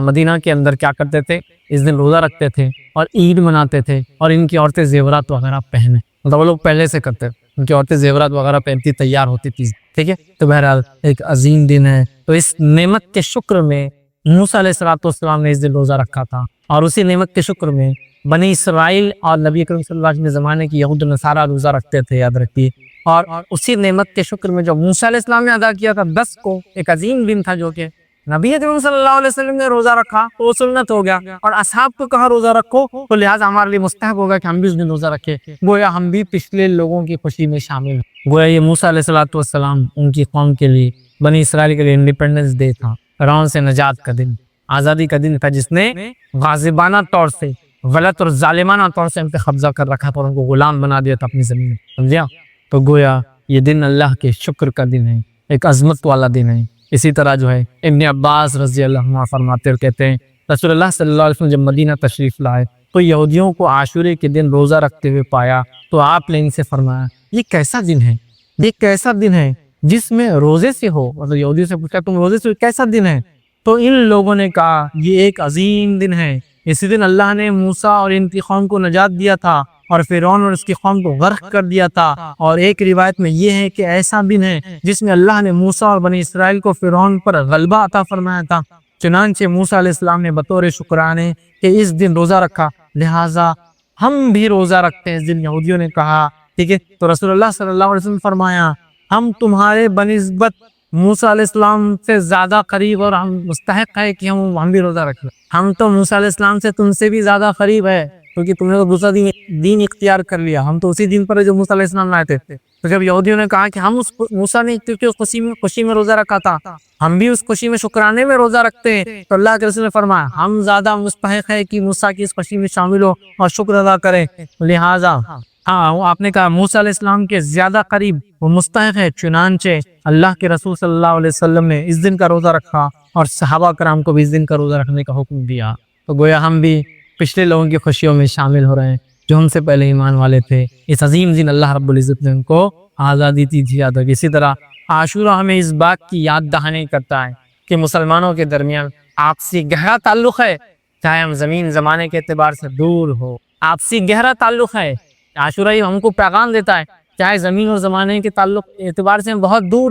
مدینہ کے اندر کیا کرتے تھے؟ اس دن روزہ رکھتے تھے اور عید مناتے تھے، اور ان کی عورتیں زیورات وغیرہ پہنے، مطلب وہ لوگ پہلے سے کرتے تھے، ان کی عورتیں زیورات وغیرہ پہنتی تیار ہوتی تھی. ٹھیک ہے، تو بہرحال ایک عظیم دن ہے. تو اس نعمت کے شکر میں موسیٰ علیہ السلام نے اس دن روزہ رکھا تھا، اور اسی نعمت کے شکر میں بنی اسرائیل اور نبی کریم صلی اللہ علیہ وسلم کے زمانے کی یہود و نصارہ روزہ رکھتے تھے، یاد رکھیے. اور اسی نعمت کے شکر میں جو موسیٰ علیہ السلام نے ادا کیا تھا 10 کو، ایک عظیم دن تھا جو کہ نبی کریم صلی اللہ علیہ وسلم نے روزہ رکھا تو وہ سنت ہو گیا، اور اصحاب کو کہا روزہ رکھو، تو لہٰذا ہمارے لیے مستحب ہوگا کہ ہم بھی اس دن روزہ رکھیں. گویا ہم بھی پچھلے لوگوں کی خوشی میں شامل ہیں. گویا یہ موسیٰ علیہ السلام ان کی قوم کے لیے، بنی اسرائیل کے لیے انڈیپینڈنس ڈے تھا، فرعون سے نجات کا دن، آزادی کا دن تھا، جس نے غاصبانہ طور سے، غلط اور ظالمانہ طور سے ان پہ قبضہ کر رکھا تھا اور ان کو غلام بنا دیا تھا اپنی زمین میں. سمجھا؟ تو گویا یہ دن اللہ کے شکر کا دن ہے، ایک عظمت والا دن ہے. اسی طرح جو ہے ابن عباس رضی اللہ عنہ فرماتے اور کہتے ہیں رسول اللہ صلی اللہ علیہ وسلم جب مدینہ تشریف لائے تو یہودیوں کو عاشورے کے دن روزہ رکھتے ہوئے پایا، تو آپ نے ان سے فرمایا یہ کیسا دن ہے، یہ کیسا دن ہے جس میں روزے سے ہو. مطلب یہودیوں سے پوچھا تم روزے سے کیسا دن ہے؟ تو ان لوگوں نے کہا یہ ایک عظیم دن ہے، اسی دن اللہ نے موسیٰ اور ان کی قوم کو نجات دیا تھا، اور فرعون اور اس کی قوم کو غرق کر دیا تھا. اور ایک روایت میں یہ ہے کہ ایسا دن ہے جس میں اللہ نے موسیٰ اور بنی اسرائیل کو فرعون پر غلبہ عطا فرمایا تھا. چنانچہ موسیٰ علیہ السلام نے بطور شکرانے کہ اس دن روزہ رکھا، لہٰذا ہم بھی روزہ رکھتے ہیں اس دن. یہودیوں نے کہا ٹھیک ہے، تو رسول اللہ صلی اللہ علیہ وسلم فرمایا ہم تمہارے بنسبت موسیٰ علیہ السلام سے زیادہ قریب اور ہم مستحق ہے کہ ہم بھی روزہ رکھیں. ہم تو موسیٰ علیہ السلام سے تم سے بھی زیادہ قریب ہے، کیونکہ تم نے تو دوسرا دین اختیار کر لیا، ہم تو اسی دین پر جو موسیٰ علیہ السلام لائے تھے. تو جب یہودیوں نے کہا کہ ہم اس موسیٰ نے کیونکہ اس خوشی میں روزہ رکھا تھا، ہم بھی اس خوشی میں شکرانے میں روزہ رکھتے ہیں، تو اللہ کے رسول نے فرمایا ہم زیادہ مستحق ہے کہ موسیٰ کی اس خوشی میں شامل ہو اور شکر ادا کریں. لہٰذا آپ نے کہا موسیٰ علیہ السلام کے زیادہ قریب وہ مستحق ہے. چنانچہ اللہ کے رسول صلی اللہ علیہ وسلم نے اس دن کا روزہ رکھا اور صحابہ کرام کو بھی اس دن کا روزہ رکھنے کا حکم دیا. تو گویا ہم بھی پچھلے لوگوں کی خوشیوں میں شامل ہو رہے ہیں جو ہم سے پہلے ایمان والے تھے. اس عظیم دن اللہ رب العزت نے ان کو آزادی دی تھی. اسی طرح عاشورہ ہمیں اس بات کی یاد دہانی کرتا ہے کہ مسلمانوں کے درمیان آپسی گہرا تعلق ہے، چاہے ہم زمین زمانے کے اعتبار سے دور ہو، آپسی گہرا تعلق ہے. عاشورہ ہم کو پیغام دیتا ہے چاہے زمین اور زمانے کے تعلق اعتبار سے ہم بہت دور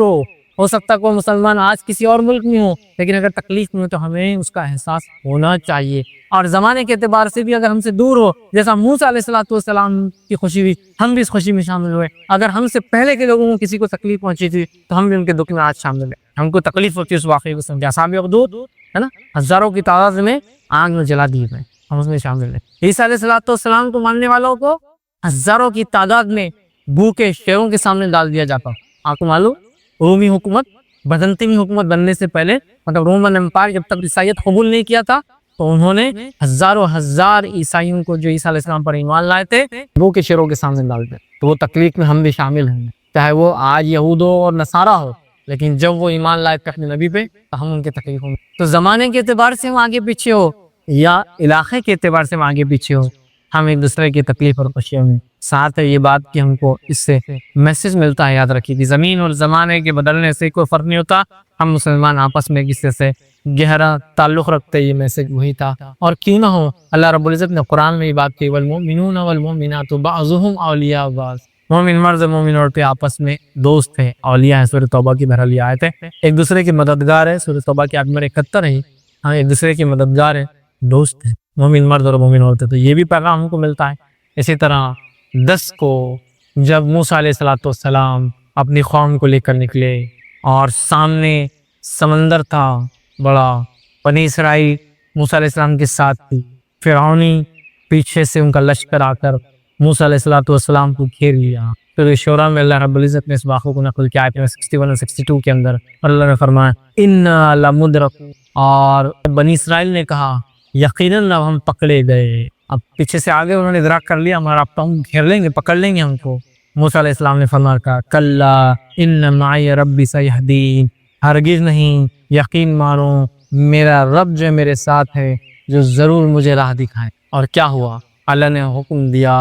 ہو سکتا کوئی مسلمان آج کسی اور ملک میں ہو، لیکن اگر تکلیف میں ہو تو ہمیں اس کا احساس ہونا چاہیے. اور زمانے کے اعتبار سے بھی اگر ہم سے دور ہو، جیسا موسیٰ علیہ السلام کی خوشی ہوئی، ہم بھی اس خوشی میں شامل ہوئے. اگر ہم سے پہلے کے لوگوں کو کسی کو تکلیف پہنچی تھی تو ہم بھی ان کے دکھ میں آج شامل ہیں. ہم کو تکلیف ہوتی ہے اس واقعے کو سمجھا. اصحاب اخدود ہے نا، ہزاروں کی تعداد میں آگ میں جلا دیے گئے، ہم اس میں شامل ہیں. عیسیٰ علیہ السلام کو ماننے والوں کو ہزاروں کی تعداد میں بھوکے شیروں کے سامنے ڈال دیا جاتا. آپ کو معلوم رومی حکومت، بزنطینی حکومت بننے سے پہلے، مطلب رومن امپائر جب تک عیسائیت قبول نہیں کیا تھا تو انہوں نے ہزاروں ہزار عیسائیوں کو جو عیسیٰ علیہ السلام پر ایمان لائے تھے وہ کے شیروں کے سامنے ڈال دیا. تو وہ تکلیف میں ہم بھی شامل ہیں، چاہے وہ آج یہود ہو اور نصارہ ہو، لیکن جب وہ ایمان لائے تھے اپنے نبی پہ تو ہم ان کے تکلیفوں میں. تو زمانے کے اعتبار سے ہم آگے پیچھے ہو یا علاقے کے اعتبار سے ہم آگے پیچھے ہو، ہم ایک دوسرے کی تکلیف اور خوشیوں میں ساتھ ہے. یہ بات کہ ہم کو اس سے میسج ملتا ہے، یاد رکھیے کہ زمین اور زمانے کے بدلنے سے کوئی فرق نہیں ہوتا. ہم مسلمان آپس میں کسی سے گہرا تعلق رکھتے، یہ میسج وہی تھا. اور کیوں نہ ہو، اللہ رب العزت نے قرآن میں یہ بات کی والمؤمنون والمؤمنات بعضهم اولیاء بعض. مومن مرد مومن عورتیں آپس میں دوست ہیں، اولیاء ہیں. سورۃ توبہ کی بہرحال یہ آیت ہے، ایک دوسرے کے مددگار ہے. سورۃ توبہ کی آیت نمبر 71 ہے، ہم ایک دوسرے کے مددگار ہیں، دوست ہیں، مومن مرد اور مومن عورتیں. تو یہ بھی پیغام ہم کو ملتا ہے. اسی طرح 10 کو جب موسیٰ علیہ السلام اپنی قوم کو لے کر نکلے اور سامنے سمندر تھا بڑا، بنی اسرائیل موسیٰ علیہ السلام کے ساتھ تھی، فرعونی پیچھے سے ان کا لشکر آ کر موسیٰ علیہ السلام کو گھیر لیا۔ پھر شورا میں اللہ رب العزت نے اس واقعے کو نقل کیا ہے 61 اور 62 کے اندر، اللہ نے فرمایا اِنَّا لَمُدْرَكُونَ، اور بنی اسرائیل نے کہا یقیناً اب ہم پکڑے گئے۔ اب پیچھے سے آگے انہوں نے ادراک کر لیا ہمارا اب تو ہم گھیر لیں گے، پکڑ لیں گے ہم کو۔ موسیٰ علیہ السلام نے فرمایا کلا ان معی ربی سیہدین، ہرگز نہیں، یقین مانو میرا رب جو میرے ساتھ ہے، جو ضرور مجھے راہ دکھائے۔ اور کیا ہوا؟ اللہ نے حکم دیا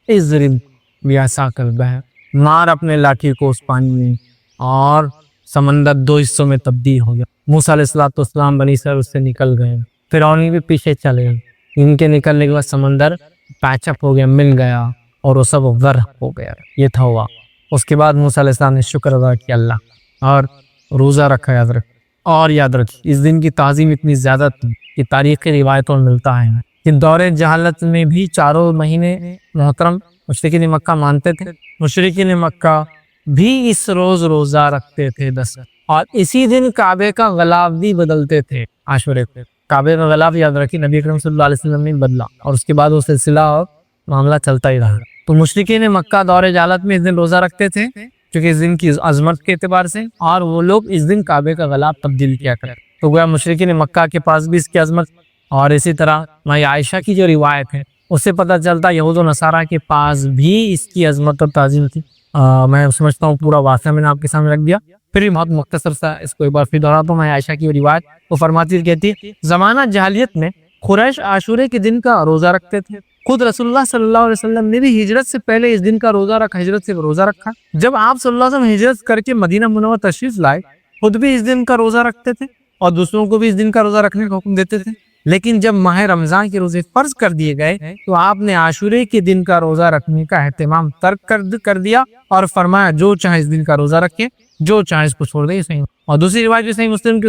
اضرب بعصاک البحر، مار اپنے لاٹھی کو اس پانی میں، اور سمندر دو حصوں میں تبدیل ہو گیا۔ موسیٰ علیہ السلام بنی اسرائیل اس سے نکل گئے، فرعون بھی پیچھے چلے، ان کے نکلنے کے بعد سمندر پیچ اپ ہو گیا، مل گیا، اور وہ سب غرق ہو گیا۔ یہ تھا ہوا۔ اس کے بعد موسیٰ علیہ السلام نے شکر ادا کیا اللہ، اور روزہ رکھا۔ یاد رکھ، اور یاد رکھ اس دن کی تعظیم اتنی زیادہ تھی کہ تاریخی روایتوں میں ملتا ہے کہ دور جہالت میں بھی چاروں مہینے محترم مشرکین مکہ مانتے تھے، مشرکین مکہ بھی اس روز روزہ رکھتے تھے 10، اور اسی دن کعبے کا غلاف بھی بدلتے تھے۔ عاشورے کو کعبے کا غلاف یاد رکھیں نبی اکرم صلی اللہ علیہ وسلم نے بدلا، اور اس کے بعد وہ سلسلہ اور معاملہ چلتا ہی رہا۔ تو مشرکین مکہ دور جہالت میں اس دن روزہ رکھتے تھے کیونکہ اس دن کی عظمت کے اعتبار سے، اور وہ لوگ اس دن کعبے کا غلاف تبدیل کیا کرتے۔ تو گویا مشرکین مکہ کے پاس بھی اس کی عظمت، اور اسی طرح ماں عائشہ کی جو روایت ہے اس سے پتہ چلتا یہود و نصارہ کے پاس بھی اس کی عظمت اور تعظیم تھی۔ میں سمجھتا ہوں پورا واقعہ میں نے آپ کے سامنے رکھ دیا، پھر بھی بہت مختصر سا اس کو ایک بار پھر دہراتا ہوں۔ ماں عائشہ کی روایت وہ فرماتی کہتی زمانہ جاہلیت میں قریش عاشورے کے دن کا روزہ رکھتے تھے، خود رسول اللہ صلی اللہ علیہ وسلم نے بھی ہجرت سے پہلے اس دن کا روزہ رکھا، ہجرت سے روزہ رکھا۔ جب آپ صلی اللہ علیہ وسلم ہجرت کر کے مدینہ منورہ تشریف لائے، خود بھی اس دن کا روزہ رکھتے تھے اور دوسروں کو بھی اس دن کا روزہ رکھنے کا حکم دیتے تھے۔ لیکن جب ماہ رمضان کے روزے فرض کر دیے گئے تو آپ نے عاشورے کے دن کا روزہ رکھنے کا اہتمام ترک کر دیا، اور فرمایا جو چاہے اس دن کا روزہ رکھے، جو چاہے اس کو چھوڑ دے، صحیح۔ اور دوسری روایت بھی صحیح مسلم کی